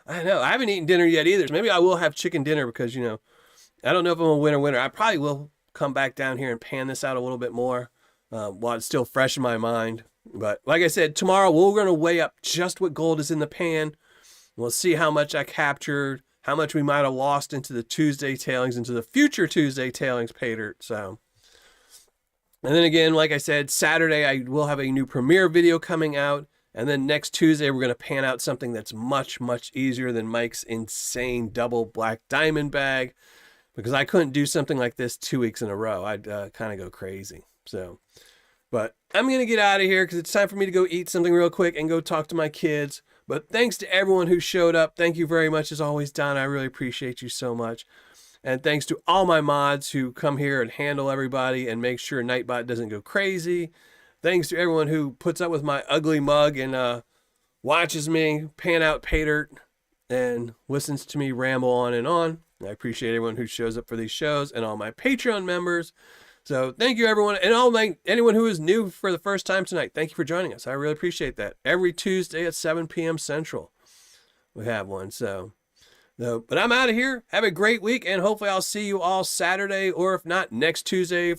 I know, I haven't eaten dinner yet either. So maybe I will have chicken dinner because, you know, I don't know if I'm a winner. I probably will come back down here and pan this out a little bit more while it's still fresh in my mind. But like I said, tomorrow we're going to weigh up just what gold is in the pan. We'll see how much I captured, how much we might have lost into the Tuesday tailings, into the future Tuesday tailings Paydirt. So, and then again, like I said, Saturday I will have a new premiere video coming out. And then next Tuesday, we're going to pan out something that's much, much easier than Mike's insane double black diamond bag, because I couldn't do something like this 2 weeks in a row. I'd kind of go crazy. So, but I'm going to get out of here because it's time for me to go eat something real quick and go talk to my kids. But thanks to everyone who showed up. Thank you very much, as always, Don. I really appreciate you so much. And thanks to all my mods who come here and handle everybody and make sure Nightbot doesn't go crazy. Thanks to everyone who puts up with my ugly mug and watches me pan out Paydirt and listens to me ramble on and on. I appreciate everyone who shows up for these shows and all my Patreon members. So thank you, everyone. And anyone who is new for the first time tonight, thank you for joining us. I really appreciate that. Every Tuesday at 7 p.m. Central, we have one. But I'm out of here. Have a great week, and hopefully I'll see you all Saturday, or if not, next Tuesday